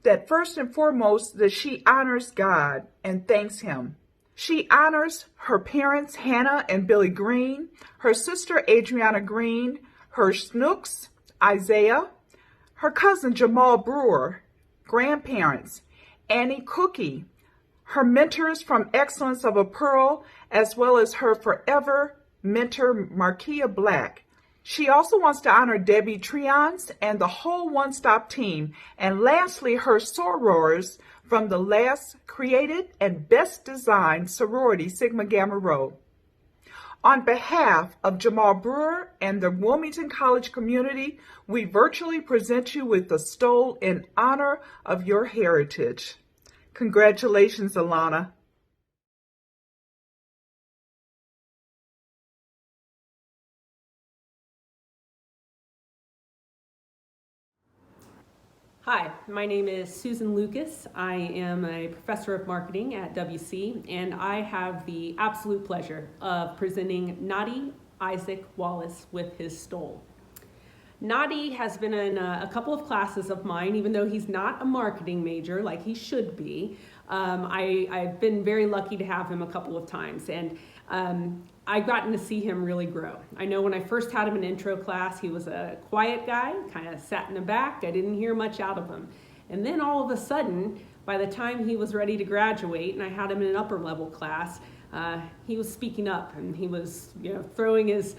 that first and foremost that she honors God and thanks Him. She honors her parents, Hannah and Billy Green, her sister, Adriana Green, her snooks, Isaiah, her cousin, Jamal Brewer, grandparents, Annie Cookie, her mentors from Excellence of a Pearl, as well as her forever mentor, Markia Black. She also wants to honor Debbie Trions and the whole One Stop team, and lastly, her sorors from the last created and best designed sorority, Sigma Gamma Rho. On behalf of Jamal Brewer and the Wilmington College community, we virtually present you with the stole in honor of your heritage. Congratulations, Alana. Hi, my name is Susan Lucas. I am a professor of marketing at WC, and I have the absolute pleasure of presenting Nadi Isaac Wallace with his stole. Nadi has been in a couple of classes of mine, even though he's not a marketing major like he should be. I've been very lucky to have him a couple of times, and I've gotten to see him really grow. I know when I first had him in intro class, he was a quiet guy, kind of sat in the back. I didn't hear much out of him. And then all of a sudden, by the time he was ready to graduate, and I had him in an upper level class, he was speaking up, and he was, throwing his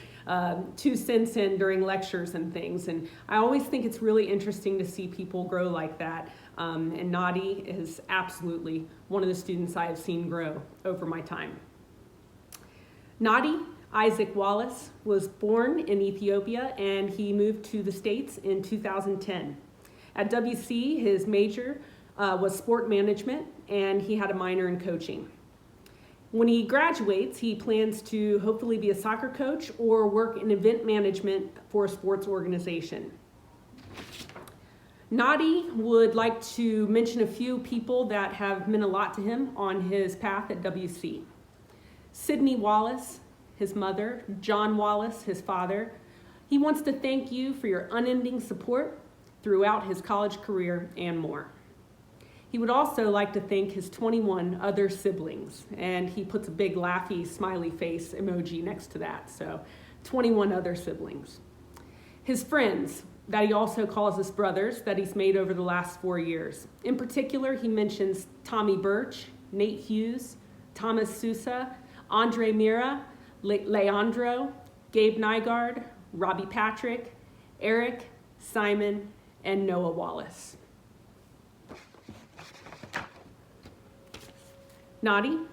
2 cents in during lectures and things. And I always think it's really interesting to see people grow like that. And Nadi is absolutely one of the students I have seen grow over my time. Nadi Isaac Wallace was born in Ethiopia, and he moved to the States in 2010. At WC, his major was sport management, and he had a minor in coaching. When he graduates, he plans to hopefully be a soccer coach or work in event management for a sports organization. Nadi would like to mention a few people that have meant a lot to him on his path at WC. Sydney Wallace, his mother, John Wallace, his father. He wants to thank you for your unending support throughout his college career and more. He would also like to thank his 21 other siblings, and he puts a big laughy smiley face emoji next to that, so 21 other siblings. His friends, that he also calls his brothers, that he's made over the last 4 years. In particular, he mentions Tommy Birch, Nate Hughes, Thomas Sousa, Andre Mira, Leandro, Gabe Nygaard, Robbie Patrick, Eric, Simon, and Noah Wallace. Nadi,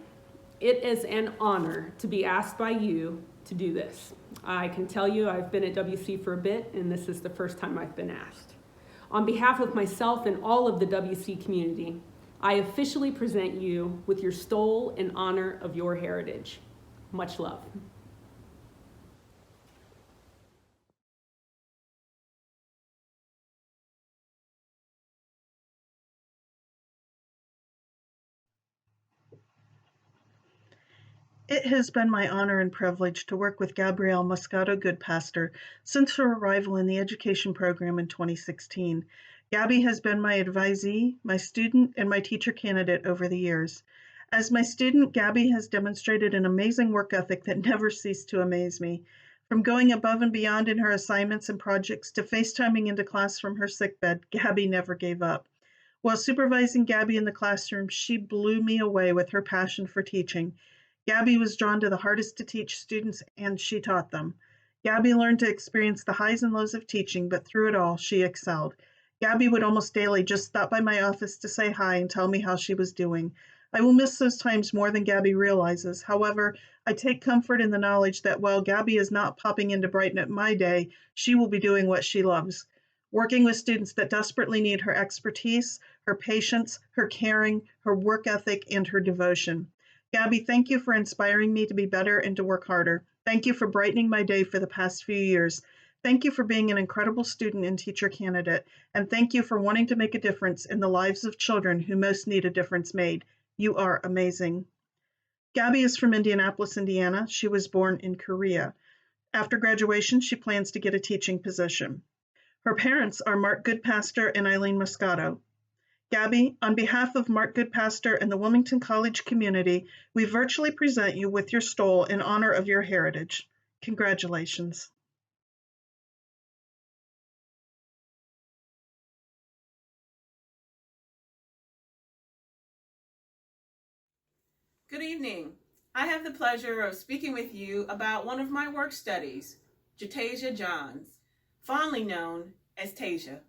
it is an honor to be asked by you to do this. I can tell you I've been at WC for a bit, and this is the first time I've been asked. On behalf of myself and all of the WC community, I officially present you with your stole in honor of your heritage. Much love. It has been my honor and privilege to work with Gabrielle Moscato Goodpaster since her arrival in the education program in 2016. Gabby has been my advisee, my student, and my teacher candidate over the years. As my student, Gabby has demonstrated an amazing work ethic that never ceased to amaze me. From going above and beyond in her assignments and projects to FaceTiming into class from her sickbed, Gabby never gave up. While supervising Gabby in the classroom, she blew me away with her passion for teaching. Gabby was drawn to the hardest to teach students, and she taught them. Gabby learned to experience the highs and lows of teaching, but through it all, she excelled. Gabby would almost daily just stop by my office to say hi and tell me how she was doing. I will miss those times more than Gabby realizes. However, I take comfort in the knowledge that while Gabby is not popping in to brighten up my day, she will be doing what she loves, working with students that desperately need her expertise, her patience, her caring, her work ethic, and her devotion. Gabby, thank you for inspiring me to be better and to work harder. Thank you for brightening my day for the past few years. Thank you for being an incredible student and teacher candidate. And thank you for wanting to make a difference in the lives of children who most need a difference made. You are amazing. Gabby is from Indianapolis, Indiana. She was born in Korea. After graduation, she plans to get a teaching position. Her parents are Mark Goodpaster and Eileen Moscato. Gabby, on behalf of Mark Goodpaster and the Wilmington College community, we virtually present you with your stole in honor of your heritage. Congratulations. Good evening. I have the pleasure of speaking with you about one of my work studies, Jatasia Johns, fondly known as Tasia.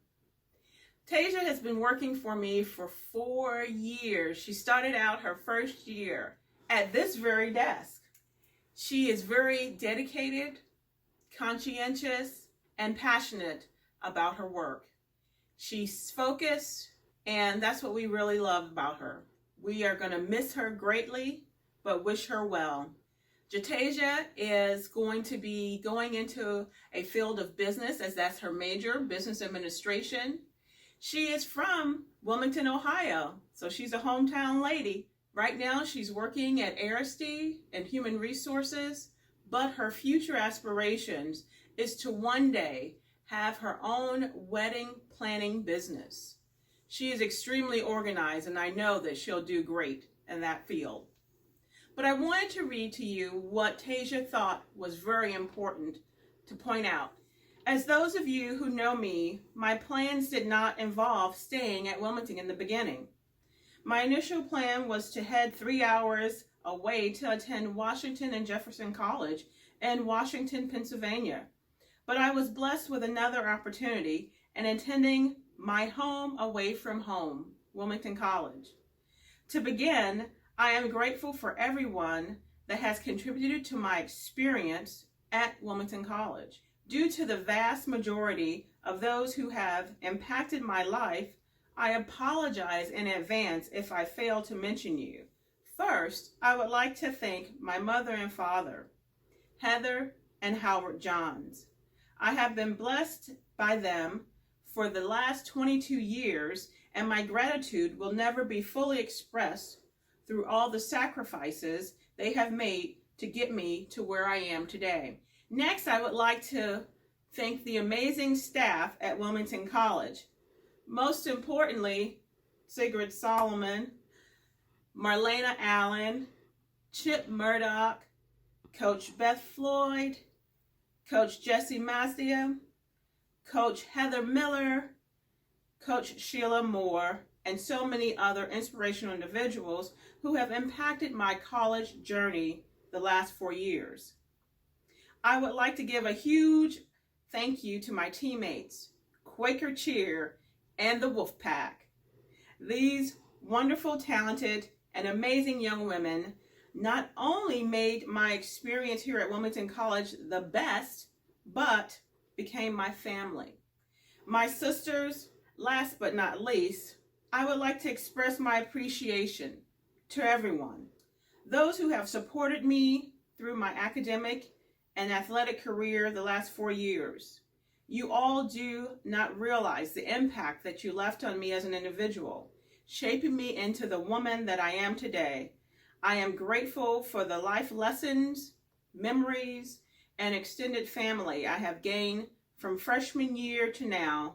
Tasia has been working for me for 4 years. She started out her first year at this very desk. She is very dedicated, conscientious, and passionate about her work. She's focused, and that's what we really love about her. We are going to miss her greatly, but wish her well. Jatasia is going to be going into a field of business, as that's her major, business administration. She is from Wilmington, Ohio, so she's a hometown lady. Right now, she's working at Aristide in Human Resources, but her future aspirations is to one day have her own wedding planning business. She is extremely organized, and I know that she'll do great in that field. But I wanted to read to you what Tasia thought was very important to point out. As those of you who know me, my plans did not involve staying at Wilmington in the beginning. My initial plan was to head 3 hours away to attend Washington and Jefferson College in Washington, Pennsylvania. But I was blessed with another opportunity in attending my home away from home, Wilmington College. To begin, I am grateful for everyone that has contributed to my experience at Wilmington College. Due to the vast majority of those who have impacted my life, I apologize in advance if I fail to mention you. First, I would like to thank my mother and father, Heather and Howard Johns. I have been blessed by them for the last 22 years, and my gratitude will never be fully expressed through all the sacrifices they have made to get me to where I am today. Next, I would like to thank the amazing staff at Wilmington College. Most importantly, Sigrid Solomon, Marlena Allen, Chip Murdoch, Coach Beth Floyd, Coach Jesse Mazdia, Coach Heather Miller, Coach Sheila Moore, and so many other inspirational individuals who have impacted my college journey the last 4 years. I would like to give a huge thank you to my teammates, Quaker Cheer, and the Wolf Pack. These wonderful, talented, and amazing young women not only made my experience here at Wilmington College the best, but became my family. My sisters, last but not least, I would like to express my appreciation to everyone. Those who have supported me through my academic and athletic career the last 4 years. You all do not realize the impact that you left on me as an individual, shaping me into the woman that I am today. I am grateful for the life lessons, memories, and extended family I have gained from freshman year to now,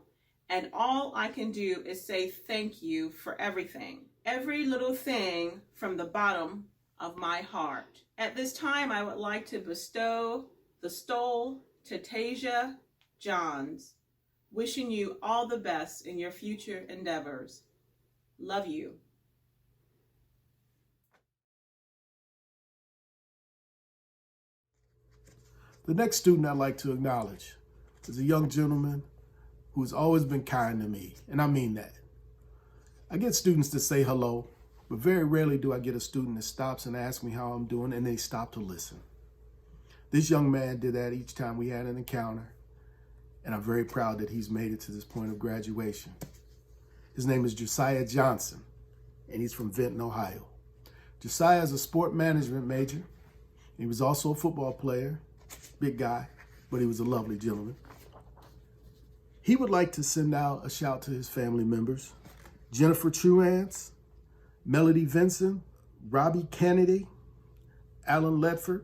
and all I can do is say thank you for everything. Every little thing from the bottom of my heart. At this time, I would like to bestow the stole to Tasia Johns, wishing you all the best in your future endeavors. Love you. The next student I'd like to acknowledge is a young gentleman who's always been kind to me, and I mean that. I get students to say hello, but very rarely do I get a student that stops and asks me how I'm doing and they stop to listen. This young man did that each time we had an encounter, and I'm very proud that he's made it to this point of graduation. His name is Josiah Johnson, and he's from Vinton, Ohio. Josiah is a sport management major. He was also a football player, big guy, but he was a lovely gentleman. He would like to send out a shout to his family members, Jennifer Truance, Melody Vinson, Robbie Kennedy, Alan Ledford,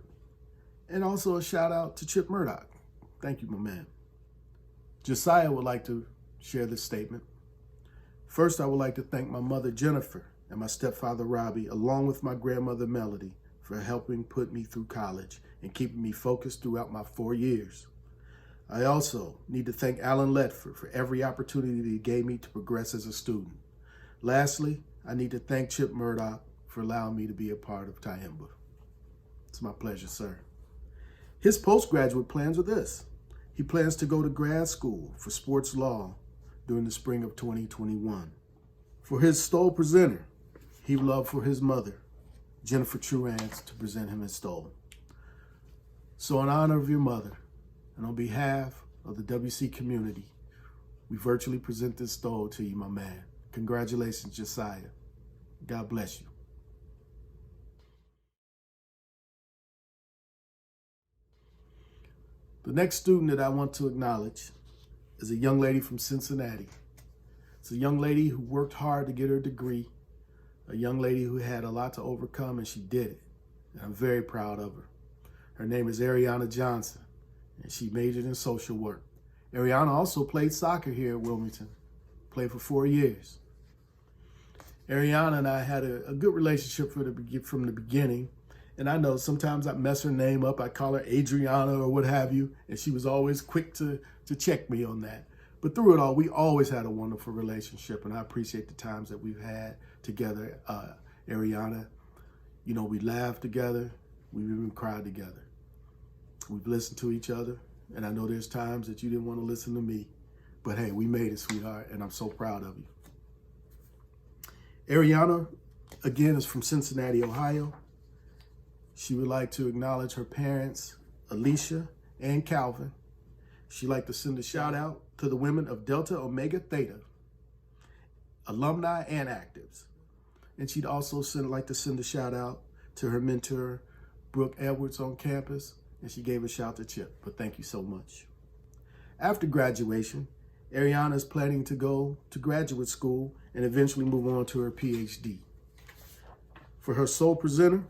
and also a shout out to Chip Murdoch. Thank you, my man. Josiah would like to share this statement. First, I would like to thank my mother, Jennifer, and my stepfather, Robbie, along with my grandmother, Melody, for helping put me through college and keeping me focused throughout my 4 years. I also need to thank Alan Ledford for every opportunity that he gave me to progress as a student. Lastly, I need to thank Chip Murdoch for allowing me to be a part of Tyehimba. It's my pleasure, sir. His postgraduate plans are this. He plans to go to grad school for sports law during the spring of 2021. For his stole presenter, he would love for his mother, Jennifer Truance, to present him his stole. So in honor of your mother, and on behalf of the WC community, we virtually present this stole to you, my man. Congratulations, Josiah. God bless you. The next student that I want to acknowledge is a young lady from Cincinnati. It's a young lady who worked hard to get her degree, a young lady who had a lot to overcome, and she did it. And I'm very proud of her. Her name is Ariana Johnson, and she majored in social work. Ariana also played soccer here at Wilmington, played for 4 years. Ariana and I had a good relationship from the beginning, And I know sometimes I mess her name up. I call her Adriana or what have you. And she was always quick to check me on that. But through it all, we always had a wonderful relationship. And I appreciate the times that we've had together. Ariana, you know, we laughed together. We've even cried together. We've listened to each other. And I know there's times that you didn't want to listen to me. But hey, we made it, sweetheart. And I'm so proud of you. Ariana, again, is from Cincinnati, Ohio. She would like to acknowledge her parents, Alicia and Calvin. She'd like to send a shout out to the women of Delta Omega Theta, alumni and actives. And she'd also like to send a shout out to her mentor, Brooke Edwards on campus. And she gave a shout to Chip, but thank you so much. After graduation, Ariana is planning to go to graduate school and eventually move on to her PhD. For her sole presenter,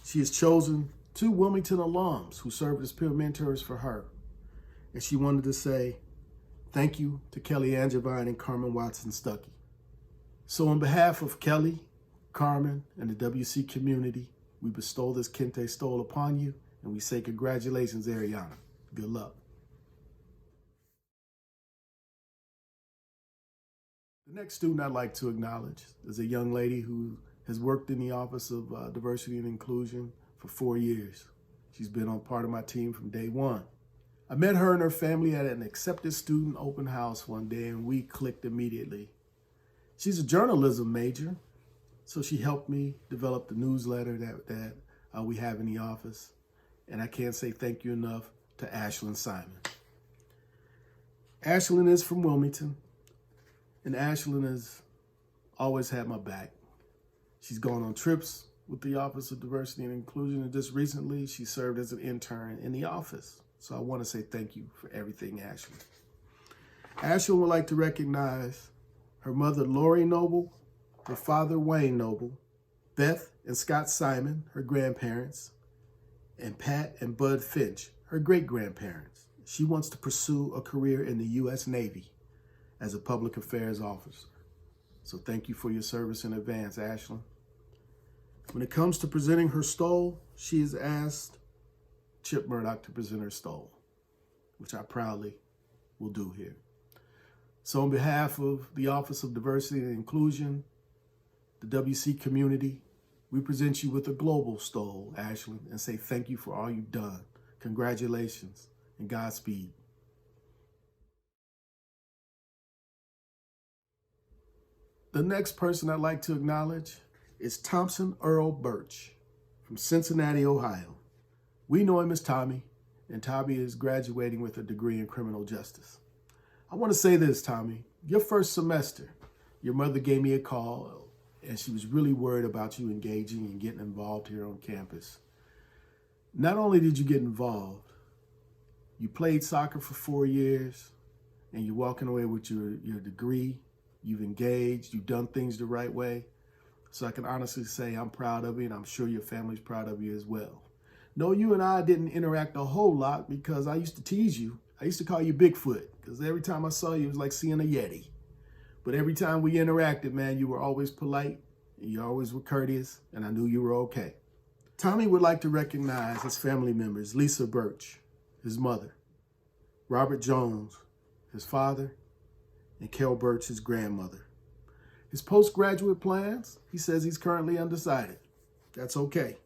she has chosen 2 Wilmington alums who served as peer mentors for her. And she wanted to say thank you to Kelly Angevine and Carmen Watson-Stuckey. So on behalf of Kelly, Carmen, and the WC community, we bestow this Kente Stole upon you, and we say congratulations, Ariana. Good luck. The next student I'd like to acknowledge is a young lady who has worked in the Office of Diversity and Inclusion for 4 years. She's been on part of my team from day one. I met her and her family at an accepted student open house one day, and we clicked immediately. She's a journalism major, so she helped me develop the newsletter that we have in the office. And I can't say thank you enough to Ashlyn Simon. Ashlyn is from Wilmington, and Ashlyn has always had my back. She's gone on trips with the Office of Diversity and Inclusion, and just recently she served as an intern in the office. So I want to say thank you for everything, Ashlyn. Ashlyn would like to recognize her mother, Lori Noble, her father, Wayne Noble, Beth and Scott Simon, her grandparents, and Pat and Bud Finch, her great-grandparents. She wants to pursue a career in the U.S. Navy as a public affairs officer. So thank you for your service in advance, Ashlyn. When it comes to presenting her stole, she has asked Chip Murdoch to present her stole, which I proudly will do here. So on behalf of the Office of Diversity and Inclusion, the WC community, we present you with a global stole, Ashlyn, and say thank you for all you've done. Congratulations and Godspeed. The next person I'd like to acknowledge is Thompson Earl Birch from Cincinnati, Ohio. We know him as Tommy, and Tommy is graduating with a degree in criminal justice. I want to say this, Tommy. Your first semester, your mother gave me a call, and she was really worried about you engaging and getting involved here on campus. Not only did you get involved, you played soccer for 4 years, and you're walking away with your degree. You've engaged, you've done things the right way. So I can honestly say I'm proud of you, and I'm sure your family's proud of you as well. No, you and I didn't interact a whole lot because I used to tease you. I used to call you Bigfoot because every time I saw you, it was like seeing a Yeti. But every time we interacted, man, you were always polite, and you always were courteous, and I knew you were okay. Tommy would like to recognize his family members, Lisa Birch, his mother, Robert Jones, his father, and Carol Birch, his grandmother. His postgraduate plans, he says he's currently undecided. That's okay.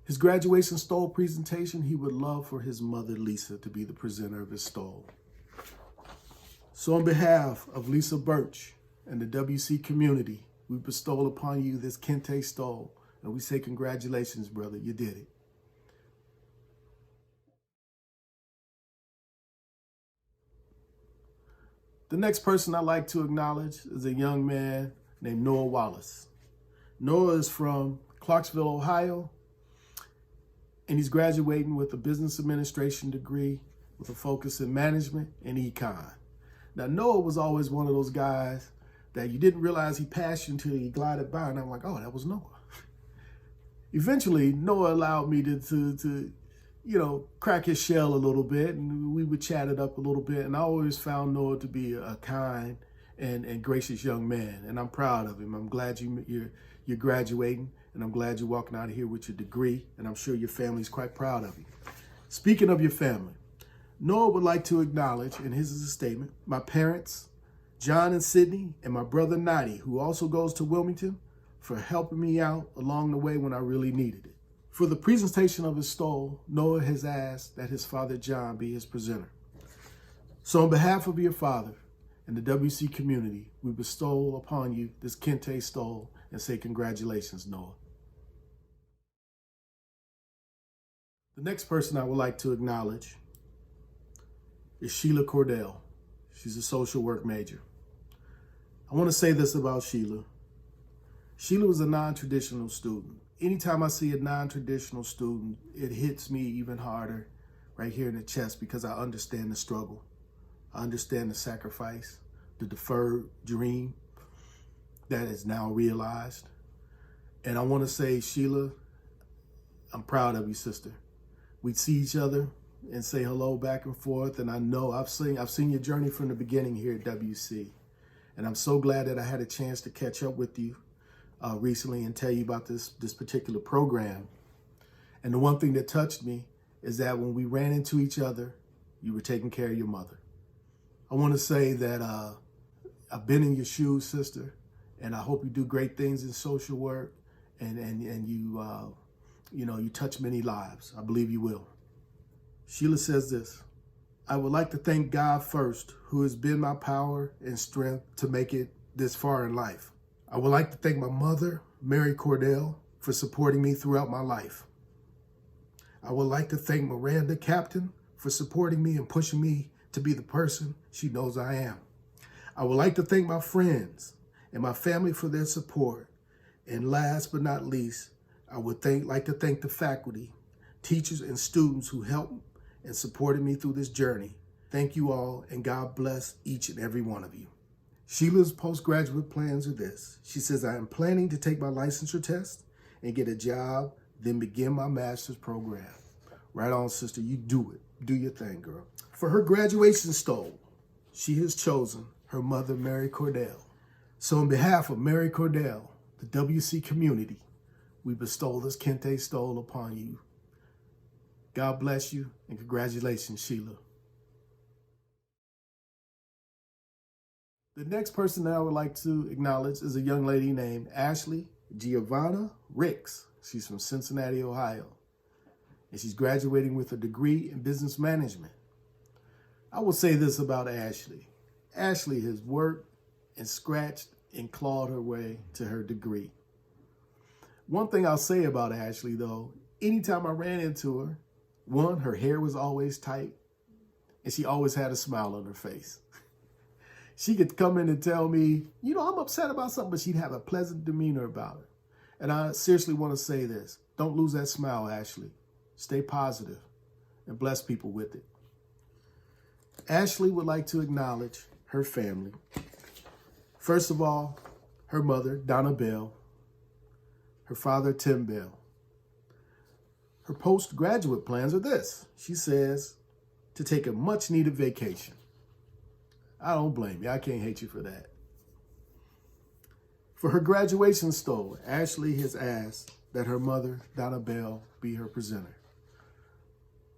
His graduation stole presentation, he would love for his mother, Lisa, to be the presenter of his stole. So on behalf of Lisa Birch and the WC community, we bestow upon you this Kente stole, and we say congratulations, brother, you did it. The next person I'd like to acknowledge is a young man named Noah Wallace. Noah is from Clarksville, Ohio, and he's graduating with a business administration degree with a focus in management and econ. Now, Noah was always one of those guys that you didn't realize he passed you until he glided by, and I'm like, oh, that was Noah. Eventually, Noah allowed me to crack his shell a little bit, and we would chat it up a little bit, and I always found Noah to be a kind and gracious young man, and I'm proud of him. I'm glad you're graduating, and I'm glad you're walking out of here with your degree, and I'm sure your family's quite proud of you. Speaking of your family, Noah would like to acknowledge, and his is a statement, my parents, John and Sydney, and my brother Nadi, who also goes to Wilmington, for helping me out along the way when I really needed it. For the presentation of his stole, Noah has asked that his father John be his presenter. So on behalf of your father and the WC community, we bestow upon you this Kente stole and say congratulations, Noah. The next person I would like to acknowledge is Sheila Cordell. She's a social work major. I want to say this about Sheila. Sheila was a non-traditional student. Anytime I see a non-traditional student, it hits me even harder right here in the chest because I understand the struggle. I understand the sacrifice, the deferred dream that is now realized. And I want to say, Sheila, I'm proud of you, sister. We see each other and say hello back and forth, and I know I've seen your journey from the beginning here at WC. And I'm so glad that I had a chance to catch up with you recently and tell you about this particular program. And the one thing that touched me is that when we ran into each other, you were taking care of your mother. I want to say that I've been in your shoes, sister, and I hope you do great things in social work, and you touch many lives. I believe you will. Sheila says this: I would like to thank God first, who has been my power and strength to make it this far in life. I would like to thank my mother, Mary Cordell, for supporting me throughout my life. I would like to thank Miranda Captain for supporting me and pushing me to be the person she knows I am. I would like to thank my friends and my family for their support. And last but not least, I would like to thank the faculty, teachers, and students who helped and supported me through this journey. Thank you all, and God bless each and every one of you. Sheila's postgraduate plans are this. She says, I am planning to take my licensure test and get a job, then begin my master's program. Right on, sister, you do it. Do your thing, girl. For her graduation stole, she has chosen her mother, Mary Cordell. So on behalf of Mary Cordell, the WC community, we bestow this Kente stole upon you. God bless you, and congratulations, Sheila. The next person that I would like to acknowledge is a young lady named Ashley Giovanna Ricks. She's from Cincinnati, Ohio, and she's graduating with a degree in business management. I will say this about Ashley. Ashley has worked and scratched and clawed her way to her degree. One thing I'll say about Ashley, though, anytime I ran into her, one, her hair was always tight, and she always had a smile on her face. She could come in and tell me, I'm upset about something, but she'd have a pleasant demeanor about it. And I seriously want to say this. Don't lose that smile, Ashley. Stay positive and bless people with it. Ashley would like to acknowledge her family. First of all, her mother, Donna Bell, her father, Tim Bell. Her postgraduate plans are this. She says to take a much-needed vacation. I don't blame you. I can't hate you for that. For her graduation stole, Ashley has asked that her mother, Donna Bell, be her presenter.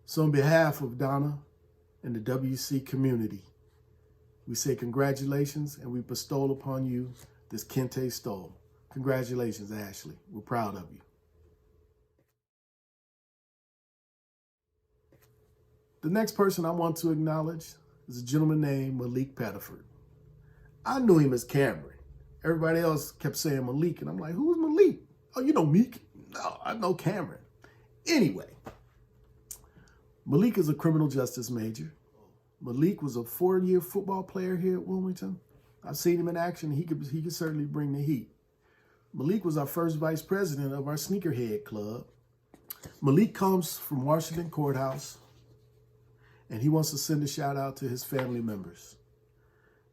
So on behalf of Donna and the WC community, we say congratulations, and we bestow upon you this Kente stole. Congratulations, Ashley. We're proud of you. The next person I want to acknowledge is a gentleman named Malik Pettiford. I knew him as Cameron. Everybody else kept saying Malik, and I'm like, who's Malik? Oh, you know Meek? No, I know Cameron. Anyway, Malik is a criminal justice major. Malik was a 4-year football player here at Wilmington. I've seen him in action. He could certainly bring the heat. Malik was our first vice president of our sneakerhead club. Malik comes from Washington Courthouse, and he wants to send a shout out to his family members: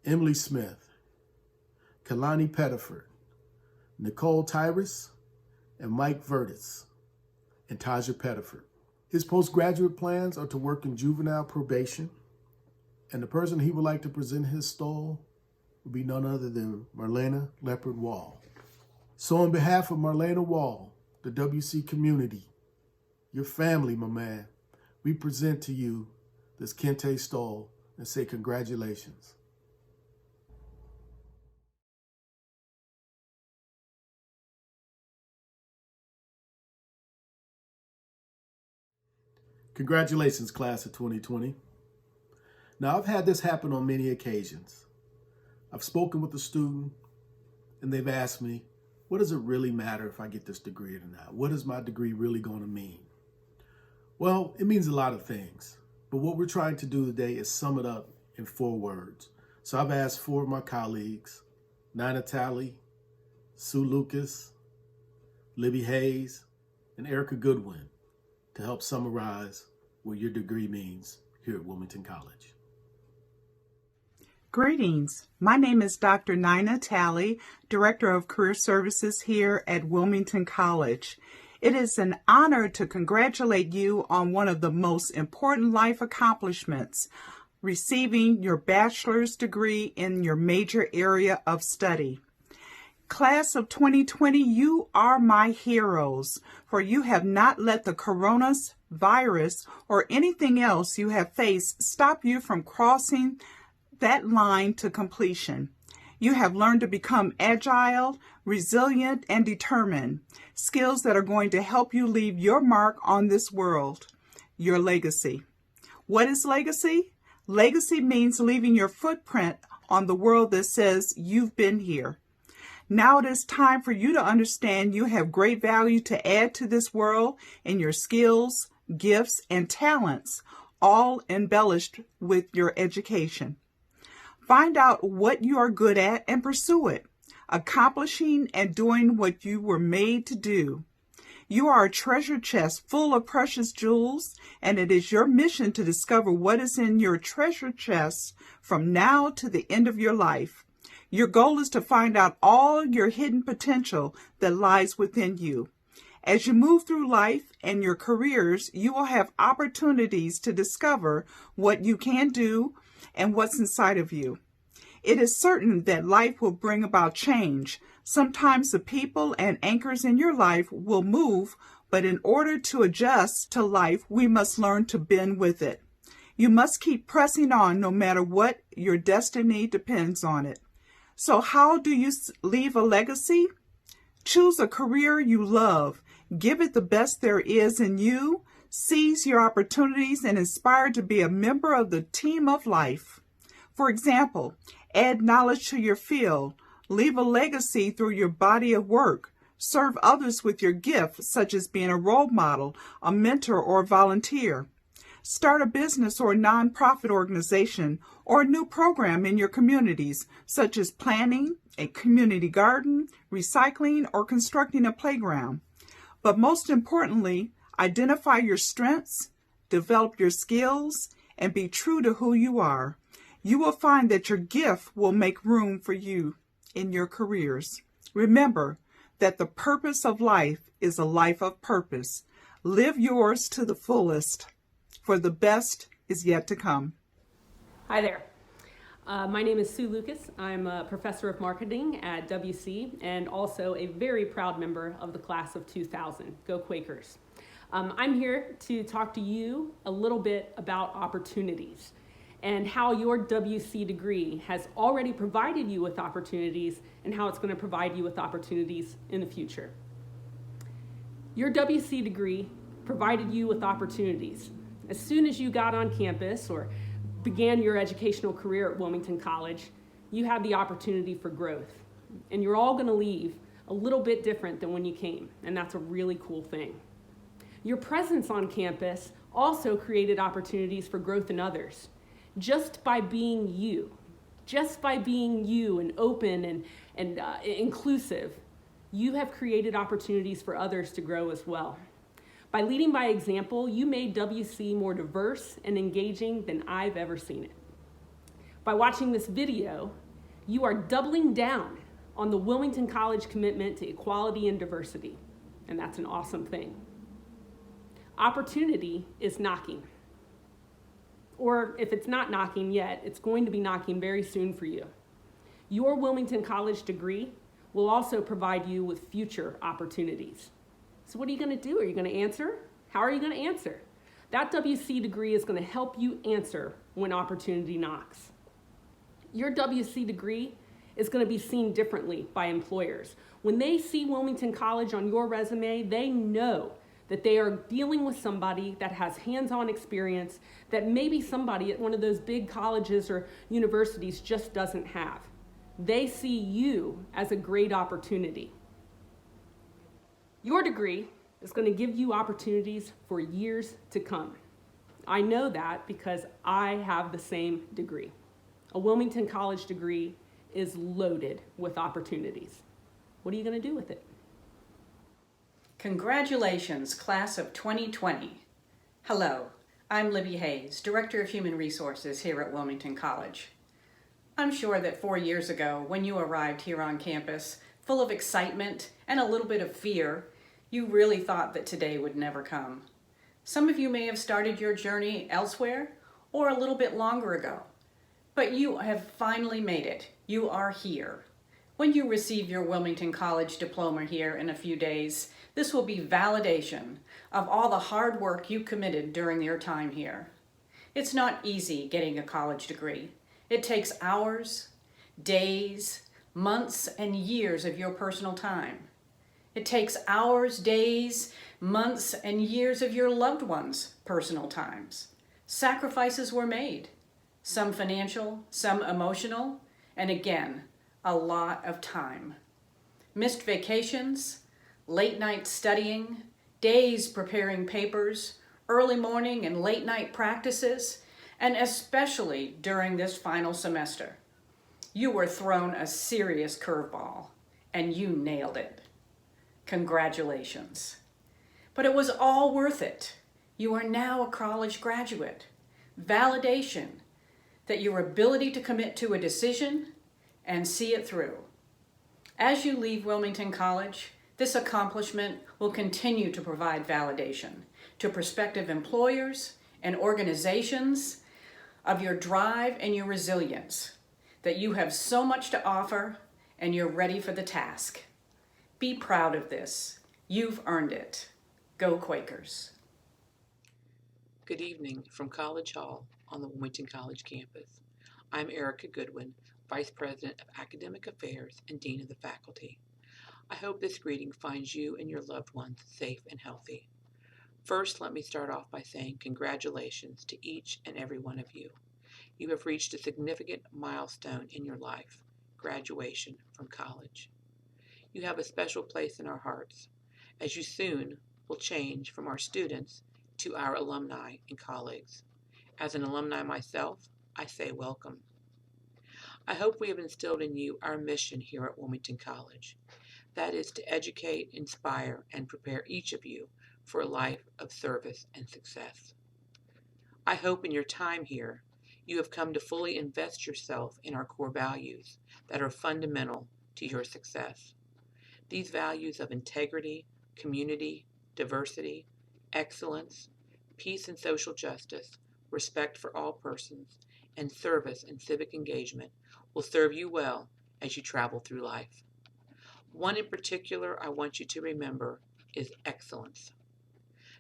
Emily Smith, Kalani Pettiford, Nicole Tyrus, and Mike Vertis, and Taja Pettiford. His postgraduate plans are to work in juvenile probation, and the person he would like to present his stole will be none other than Marlena Leopard Wall. So on behalf of Marlena Wall, the WC community, your family, my man, we present to you this Kente Stoll and say congratulations. Congratulations, class of 2020. Now, I've had this happen on many occasions. I've spoken with a student and they've asked me, what does it really matter if I get this degree or not? What is my degree really going to mean? Well, it means a lot of things, but what we're trying to do today is sum it up in 4 words. So I've asked 4 of my colleagues, Nia Talley, Sue Lucas, Libby Hayes, and Erica Goodwin, to help summarize what your degree means here at Wilmington College. Greetings. My name is Dr. Nia Talley, Director of Career Services here at Wilmington College. It is an honor to congratulate you on one of the most important life accomplishments, receiving your bachelor's degree in your major area of study. Class of 2020, you are my heroes, for you have not let the coronavirus or anything else you have faced stop you from crossing that line to completion. You have learned to become agile, resilient, and determined, skills that are going to help you leave your mark on this world, your legacy. What is legacy? Legacy means leaving your footprint on the world that says you've been here. Now it is time for you to understand you have great value to add to this world in your skills, gifts, and talents, all embellished with your education. Find out what you are good at and pursue it, accomplishing and doing what you were made to do. You are a treasure chest full of precious jewels, and it is your mission to discover what is in your treasure chest from now to the end of your life. Your goal is to find out all your hidden potential that lies within you. As you move through life and your careers, you will have opportunities to discover what you can do and what's inside of you. It is certain that life will bring about change. Sometimes the people and anchors in your life will move, but in order to adjust to life, we must learn to bend with it. You must keep pressing on no matter what. Your destiny depends on it. So how do you leave a legacy? Choose a career you love. Give it the best there is in you. Seize your opportunities and inspire to be a member of the team of life. For example, add knowledge to your field. Leave a legacy through your body of work. Serve others with your gift, such as being a role model, a mentor, or a volunteer. Start a business or a nonprofit organization or a new program in your communities, such as planting a community garden, recycling, or constructing a playground. But most importantly, identify your strengths, develop your skills, and be true to who you are. You will find that your gift will make room for you in your careers. Remember that the purpose of life is a life of purpose. Live yours to the fullest, for the best is yet to come. Hi there. My name is Sue Lucas. I'm a professor of marketing at WC and also a very proud member of the class of 2000. Go Quakers. I'm here to talk to you a little bit about opportunities and how your WC degree has already provided you with opportunities and how it's going to provide you with opportunities in the future. Your WC degree provided you with opportunities. As soon as you got on campus or began your educational career at Wilmington College, you had the opportunity for growth. And you're all going to leave a little bit different than when you came, and that's a really cool thing. Your presence on campus also created opportunities for growth in others. Just by being you and open and inclusive, you have created opportunities for others to grow as well. By leading by example, you made WC more diverse and engaging than I've ever seen it. By watching this video, you are doubling down on the Wilmington College commitment to equality and diversity, and that's an awesome thing. Opportunity is knocking. Or if it's not knocking yet, it's going to be knocking very soon for you. Your Wilmington College degree will also provide you with future opportunities. So what are you going to do? Are you going to answer? How are you going to answer? That WC degree is going to help you answer when opportunity knocks. Your WC degree is going to be seen differently by employers. When they see Wilmington College on your resume, they know that they are dealing with somebody that has hands-on experience that maybe somebody at one of those big colleges or universities just doesn't have. They see you as a great opportunity. Your degree is going to give you opportunities for years to come. I know that because I have the same degree. A Wilmington College degree is loaded with opportunities. What are you going to do with it? Congratulations, class of 2020. Hello, I'm Libby Hayes, Director of Human Resources here at Wilmington College. I'm sure that 4 years ago, when you arrived here on campus, full of excitement and a little bit of fear, you really thought that today would never come. Some of you may have started your journey elsewhere or a little bit longer ago, but you have finally made it. You are here. When you receive your Wilmington College diploma here in a few days, this will be validation of all the hard work you committed during your time here. It's not easy getting a college degree. It takes hours, days, months, and years of your personal time. It takes hours, days, months, and years of your loved ones' personal times. Sacrifices were made, some financial, some emotional, and again, a lot of time. Missed vacations, late night studying, days preparing papers, early morning and late night practices, and especially during this final semester. You were thrown a serious curveball, and you nailed it. Congratulations. But it was all worth it. You are now a college graduate. Validation that your ability to commit to a decision and see it through. As you leave Wilmington College, this accomplishment will continue to provide validation to prospective employers and organizations of your drive and your resilience, that you have so much to offer and you're ready for the task. Be proud of this. You've earned it. Go Quakers. Good evening from College Hall on the Wilmington College campus. I'm Erica Goodwin, Vice President of Academic Affairs and Dean of the Faculty. I hope this greeting finds you and your loved ones safe and healthy. First, let me start off by saying congratulations to each and every one of you. You have reached a significant milestone in your life, graduation from college. You have a special place in our hearts, as you soon will change from our students to our alumni and colleagues. As an alumni myself, I say welcome. I hope we have instilled in you our mission here at Wilmington College. That is to educate, inspire, and prepare each of you for a life of service and success. I hope in your time here, you have come to fully invest yourself in our core values that are fundamental to your success. These values of integrity, community, diversity, excellence, peace and social justice, respect for all persons, and service and civic engagement will serve you well as you travel through life. One in particular I want you to remember is excellence.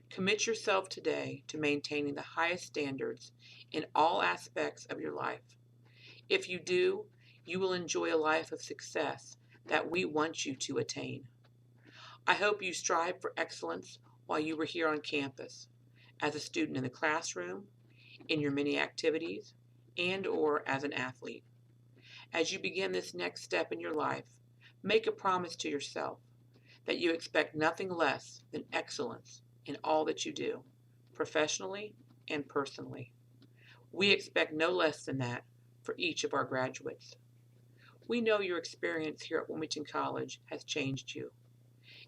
Commit yourself today to maintaining the highest standards in all aspects of your life. If you do, you will enjoy a life of success that we want you to attain. I hope you strive for excellence while you were here on campus, as a student in the classroom, in your many activities, and/or as an athlete. As you begin this next step in your life, make a promise to yourself that you expect nothing less than excellence in all that you do, professionally and personally. We expect no less than that for each of our graduates. We know your experience here at Wilmington College has changed you.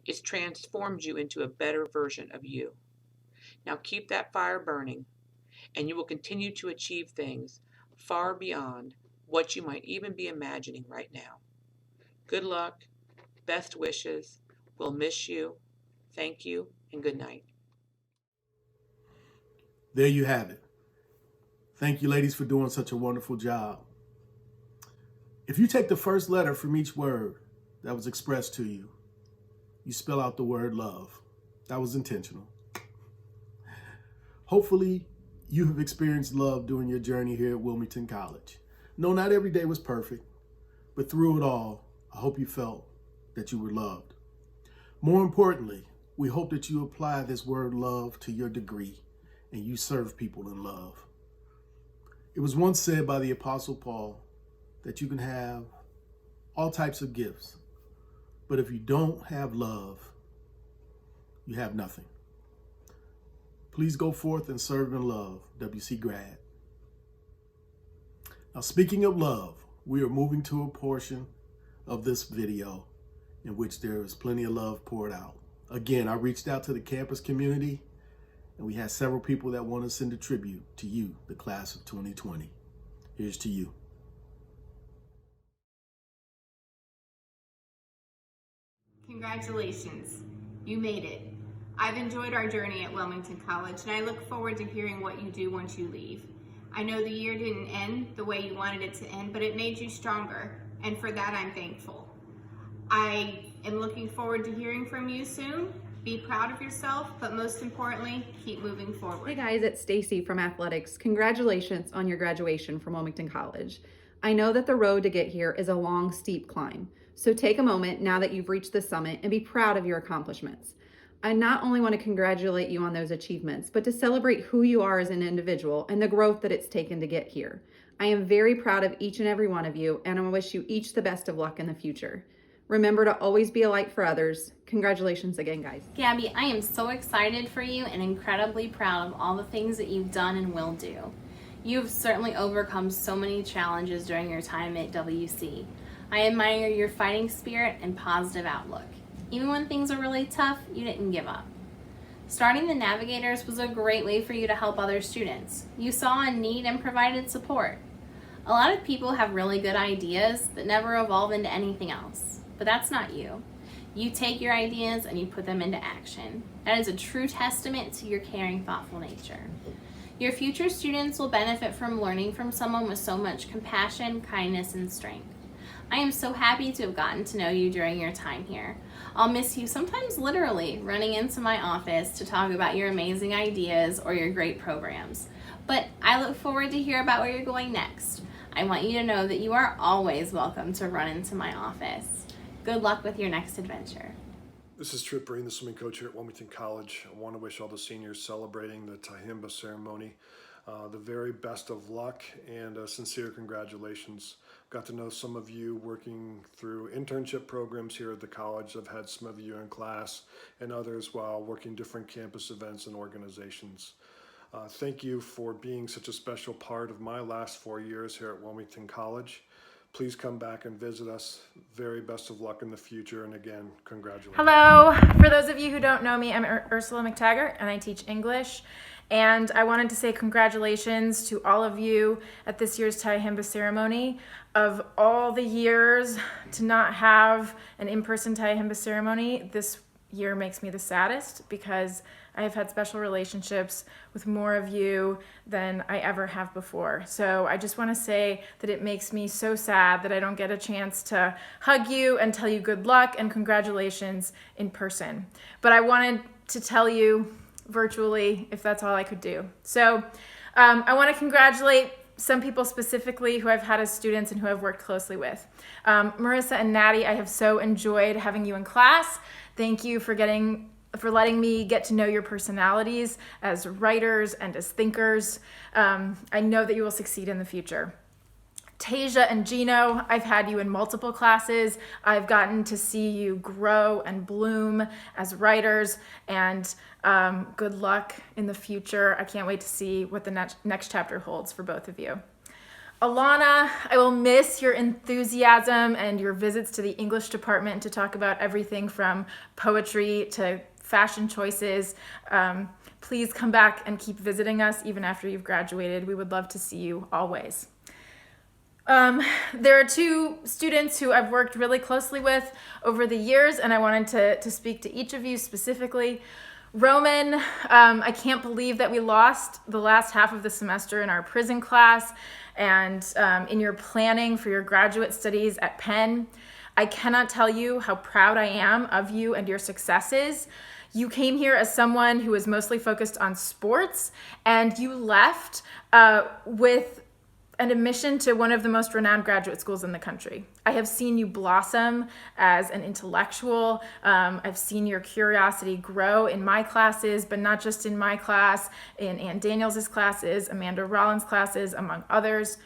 It's transformed you into a better version of you. Now keep that fire burning, and you will continue to achieve things far beyond what you might even be imagining right now. Good luck, best wishes, we'll miss you, thank you, and good night. There you have it. Thank you, ladies, for doing such a wonderful job. If you take the first letter from each word that was expressed to you, you spell out the word love. That was intentional. Hopefully, you have experienced love during your journey here at Wilmington College. No, not every day was perfect, but through it all, I hope you felt that you were loved. More importantly, we hope that you apply this word love to your degree and you serve people in love. It was once said by the Apostle Paul that you can have all types of gifts, but if you don't have love, you have nothing. Please go forth and serve in love, WC grad. Now, speaking of love, we are moving to a portion of this video in which there is plenty of love poured out. Again, I reached out to the campus community and we had several people that want to send a tribute to you, the class of 2020. Here's to you. Congratulations, you made it. I've enjoyed our journey at Wilmington College and I look forward to hearing what you do once you leave. I know the year didn't end the way you wanted it to end, but it made you stronger, and for that I'm thankful. I am looking forward to hearing from you soon. Be proud of yourself, but most importantly, keep moving forward. Hey guys, it's Stacy from Athletics. Congratulations on your graduation from Wilmington College. I know that the road to get here is a long, steep climb, so take a moment now that you've reached the summit and be proud of your accomplishments. I not only want to congratulate you on those achievements, but to celebrate who you are as an individual and the growth that it's taken to get here. I am very proud of each and every one of you, and I wish you each the best of luck in the future. Remember to always be a light for others. Congratulations again, guys. Gabby, I am so excited for you and incredibly proud of all the things that you've done and will do. You've certainly overcome so many challenges during your time at WC. I admire your fighting spirit and positive outlook. Even when things are really tough, you didn't give up. Starting the Navigators was a great way for you to help other students. You saw a need and provided support. A lot of people have really good ideas that never evolve into anything else, but that's not you. You take your ideas and you put them into action. That is a true testament to your caring, thoughtful nature. Your future students will benefit from learning from someone with so much compassion, kindness, and strength. I am so happy to have gotten to know you during your time here. I'll miss you sometimes literally running into my office to talk about your amazing ideas or your great programs. But I look forward to hear about where you're going next. I want you to know that you are always welcome to run into my office. Good luck with your next adventure. This is Trip Breen, the swimming coach here at Wilmington College. I want to wish all the seniors celebrating the Tyehimba ceremony the very best of luck and sincere congratulations. Got to know some of you working through internship programs here at the college. I've had some of you in class and others while working different campus events and organizations. Thank you for being such a special part of my last 4 years here at Wilmington College. Please come back and visit us. Very best of luck in the future, and again, congratulations. Hello. For those of you who don't know me, I'm Ursula McTaggart, and I teach English. And I wanted to say congratulations to all of you at this year's Tyehimba ceremony. Of all the years to not have an in-person Tyehimba ceremony, this year makes me the saddest because I have had special relationships with more of you than I ever have before. So I just want to say that it makes me so sad that I don't get a chance to hug you and tell you good luck and congratulations in person. But I wanted to tell you virtually if that's all I could do. So I want to congratulate some people specifically who I've had as students and who I've worked closely with. Marissa and Natty, I have so enjoyed having you in class. Thank you for letting me get to know your personalities as writers and as thinkers. I know that you will succeed in the future. Tasia and Gino, I've had you in multiple classes. I've gotten to see you grow and bloom as writers, and good luck in the future. I can't wait to see what the next chapter holds for both of you. Alana, I will miss your enthusiasm and your visits to the English department to talk about everything from poetry to fashion choices. Please come back and keep visiting us even after you've graduated. We would love to see you always. There are two students who I've worked really closely with over the years, and I wanted to speak to each of you specifically. Roman, I can't believe that we lost the last half of the semester in our prison class and in your planning for your graduate studies at Penn. I cannot tell you how proud I am of you and your successes. You came here as someone who was mostly focused on sports, and you left with an admission to one of the most renowned graduate schools in the country. I have seen you blossom as an intellectual. I've seen your curiosity grow in my classes, but not just in my class, in Ann Daniels' classes, Amanda Rollins' classes, among others.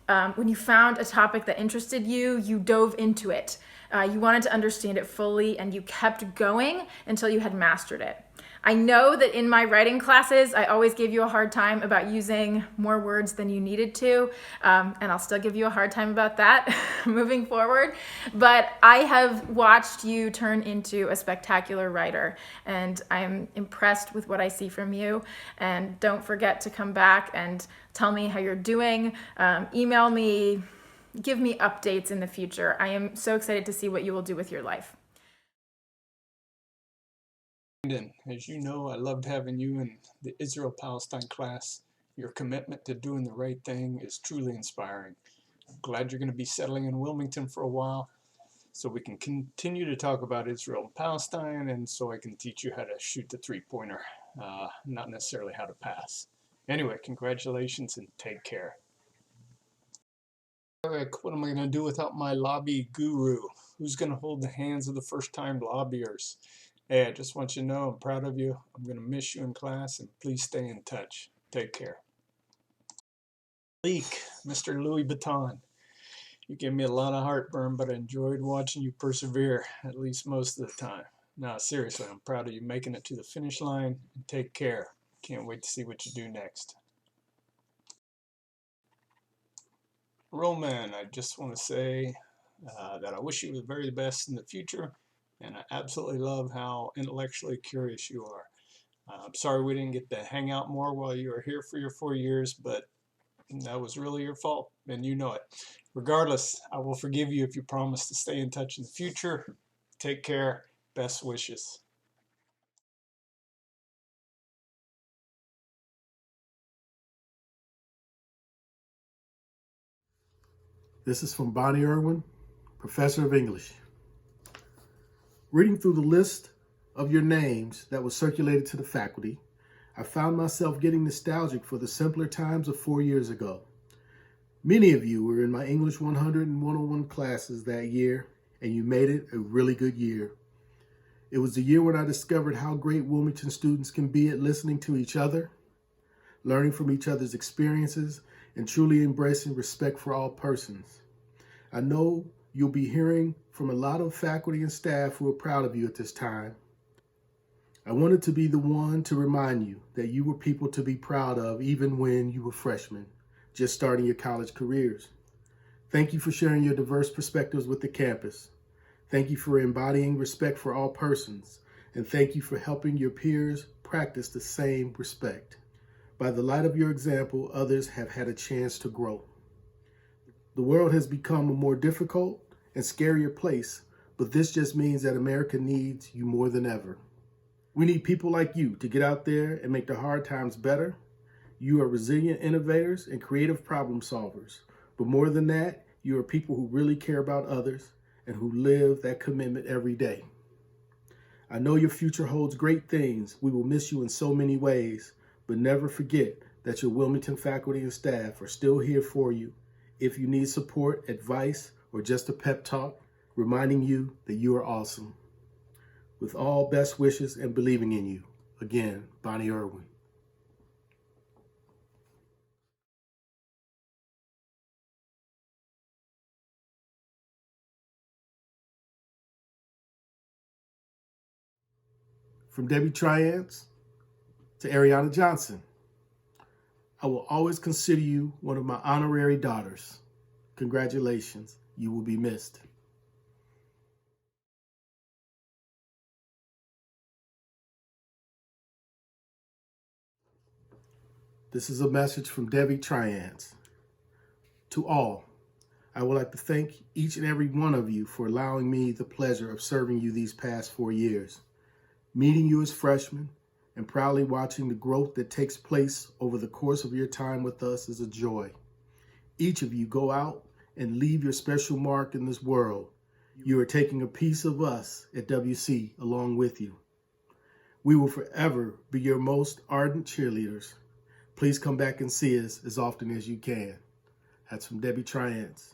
When you found a topic that interested you, you dove into it. You wanted to understand it fully, and you kept going until you had mastered it. I know that in my writing classes, I always gave you a hard time about using more words than you needed to, and I'll still give you a hard time about that moving forward. But I have watched you turn into a spectacular writer, and I'm impressed with what I see from you. And don't forget to come back and tell me how you're doing. Email me, give me updates in the future. I am so excited to see what you will do with your life. As you know, I loved having you in the Israel-Palestine class. Your commitment to doing the right thing is truly inspiring. I'm glad you're going to be settling in Wilmington for a while so we can continue to talk about Israel and Palestine, and so I can teach you how to shoot the three-pointer, not necessarily how to pass. Anyway, congratulations and take care. What am I going to do without my lobby guru? Who's going to hold the hands of the first-time lobbyers? Hey, I just want you to know I'm proud of you. I'm going to miss you in class, and please stay in touch. Take care. Leak, Mr. Louis Vuitton. You gave me a lot of heartburn, but I enjoyed watching you persevere, at least most of the time. No, seriously, I'm proud of you making it to the finish line, and take care. Can't wait to see what you do next. Roman, I just want to say that I wish you the very best in the future. And I absolutely love how intellectually curious you are. I'm sorry we didn't get to hang out more while you were here for your 4 years, but that was really your fault, and you know it. Regardless, I will forgive you if you promise to stay in touch in the future. Take care. Best wishes. This is from Bonnie Irwin, Professor of English. Reading through the list of your names that was circulated to the faculty, I found myself getting nostalgic for the simpler times of 4 years ago. Many of you were in my English 100 and 101 classes that year, and you made it a really good year. It was the year when I discovered how great Wilmington students can be at listening to each other, learning from each other's experiences, and truly embracing respect for all persons. I know you'll be hearing from a lot of faculty and staff who are proud of you at this time. I wanted to be the one to remind you that you were people to be proud of even when you were freshmen, just starting your college careers. Thank you for sharing your diverse perspectives with the campus. Thank you for embodying respect for all persons, and thank you for helping your peers practice the same respect. By the light of your example, others have had a chance to grow. The world has become a more difficult and scarier place, but this just means that America needs you more than ever. We need people like you to get out there and make the hard times better. You are resilient innovators and creative problem solvers, but more than that, you are people who really care about others and who live that commitment every day. I know your future holds great things. We will miss you in so many ways, but never forget that your Wilmington faculty and staff are still here for you if you need support, advice, or just a pep talk, reminding you that you are awesome. With all best wishes and believing in you. Again, Bonnie Irwin. From Debbie Triance to Ariana Johnson. I will always consider you one of my honorary daughters. Congratulations, you will be missed. This is a message from Debbie Triance. To all, I would like to thank each and every one of you for allowing me the pleasure of serving you these past 4 years. Meeting you as freshmen and proudly watching the growth that takes place over the course of your time with us is a joy. Each of you go out and leave your special mark in this world. You are taking a piece of us at WC along with you. We will forever be your most ardent cheerleaders. Please come back and see us as often as you can. That's from Debbie Triance.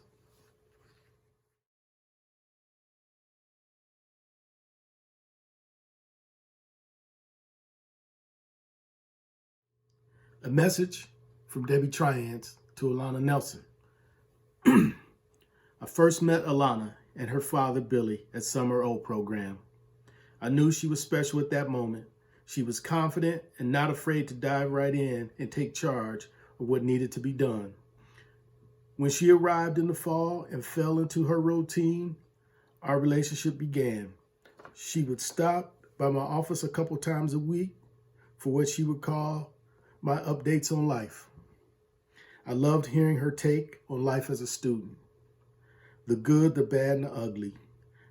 A message from Debbie Triance to Alana Nelson. I first met Alana and her father, Billy, at Summer O program. I knew she was special at that moment. She was confident and not afraid to dive right in and take charge of what needed to be done. When she arrived in the fall and fell into her routine, our relationship began. She would stop by my office a couple times a week for what she would call my updates on life. I loved hearing her take on life as a student. The good, the bad, and the ugly.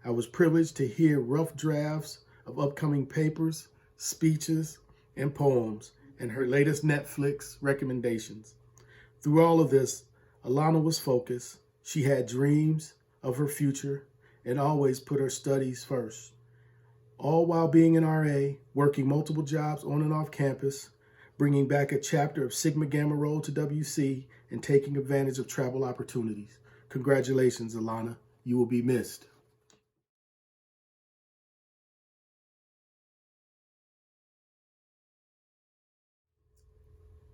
I was privileged to hear rough drafts of upcoming papers, speeches, and poems, and her latest Netflix recommendations. Through all of this, Alana was focused. She had dreams of her future and always put her studies first. All while being an RA, working multiple jobs on and off campus, bringing back a chapter of Sigma Gamma Rho to WC, and taking advantage of travel opportunities. Congratulations, Alana. You will be missed.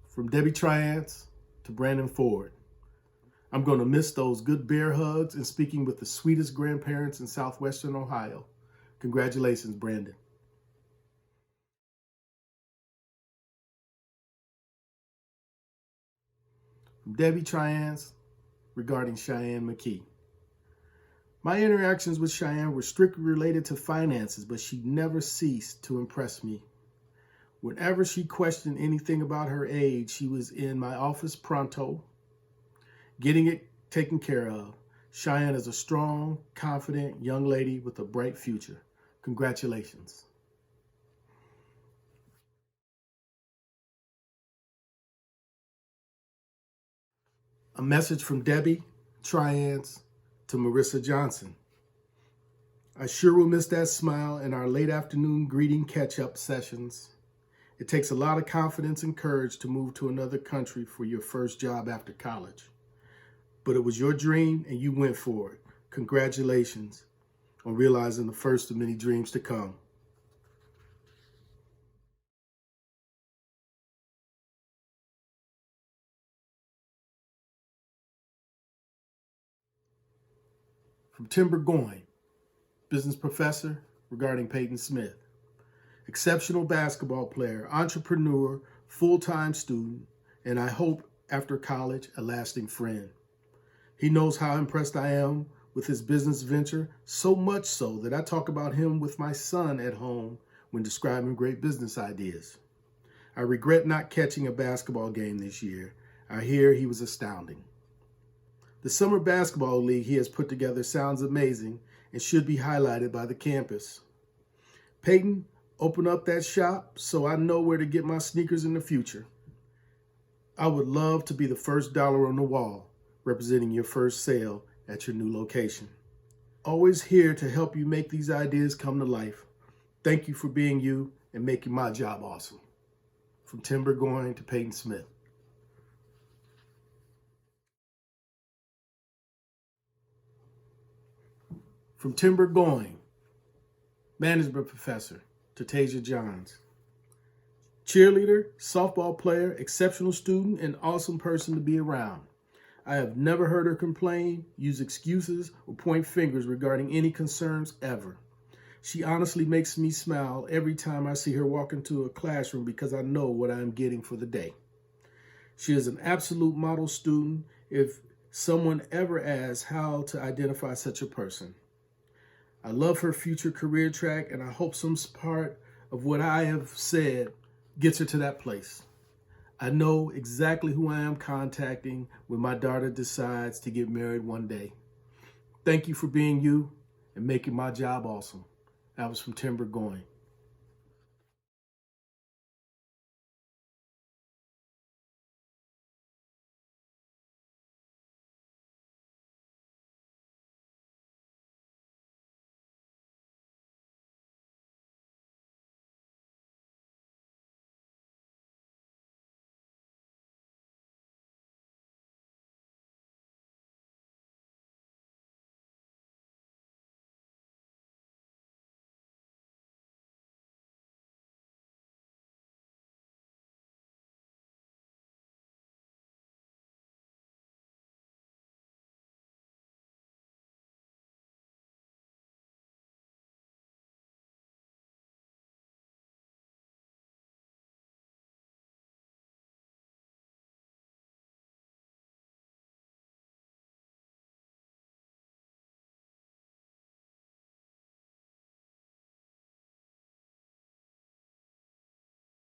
From Debbie Triance to Brandon Ford. I'm going to miss those good bear hugs and speaking with the sweetest grandparents in Southwestern Ohio. Congratulations, Brandon. From Debbie Triance regarding Cheyenne McKee. My interactions with Cheyenne were strictly related to finances, but she never ceased to impress me. Whenever she questioned anything about her age, she was in my office pronto, getting it taken care of. Cheyenne is a strong, confident young lady with a bright future. Congratulations. A message from Debbie Triance to Marissa Johnson. I sure will miss that smile in our late afternoon greeting catch-up sessions. It takes a lot of confidence and courage to move to another country for your first job after college. But it was your dream and you went for it. Congratulations on realizing the first of many dreams to come. From Tim Burgoyne, business professor regarding Peyton Smith. Exceptional basketball player, entrepreneur, full-time student, and I hope after college, a lasting friend. He knows how impressed I am with his business venture, so much so that I talk about him with my son at home when describing great business ideas. I regret not catching a basketball game this year. I hear he was astounding. The summer basketball league he has put together sounds amazing and should be highlighted by the campus. Peyton, open up that shop so I know where to get my sneakers in the future. I would love to be the first dollar on the wall, representing your first sale at your new location. Always here to help you make these ideas come to life. Thank you for being you and making my job awesome. From Tim Burgoyne to Peyton Smith. From Tim Burgoyne, management professor to Tasia Johns. Cheerleader, softball player, exceptional student, and awesome person to be around. I have never heard her complain, use excuses, or point fingers regarding any concerns ever. She honestly makes me smile every time I see her walk into a classroom because I know what I am getting for the day. She is an absolute model student if someone ever asks how to identify such a person. I love her future career track, and I hope some part of what I have said gets her to that place. I know exactly who I am contacting when my daughter decides to get married one day. Thank you for being you and making my job awesome. That was from Tim Burgoyne.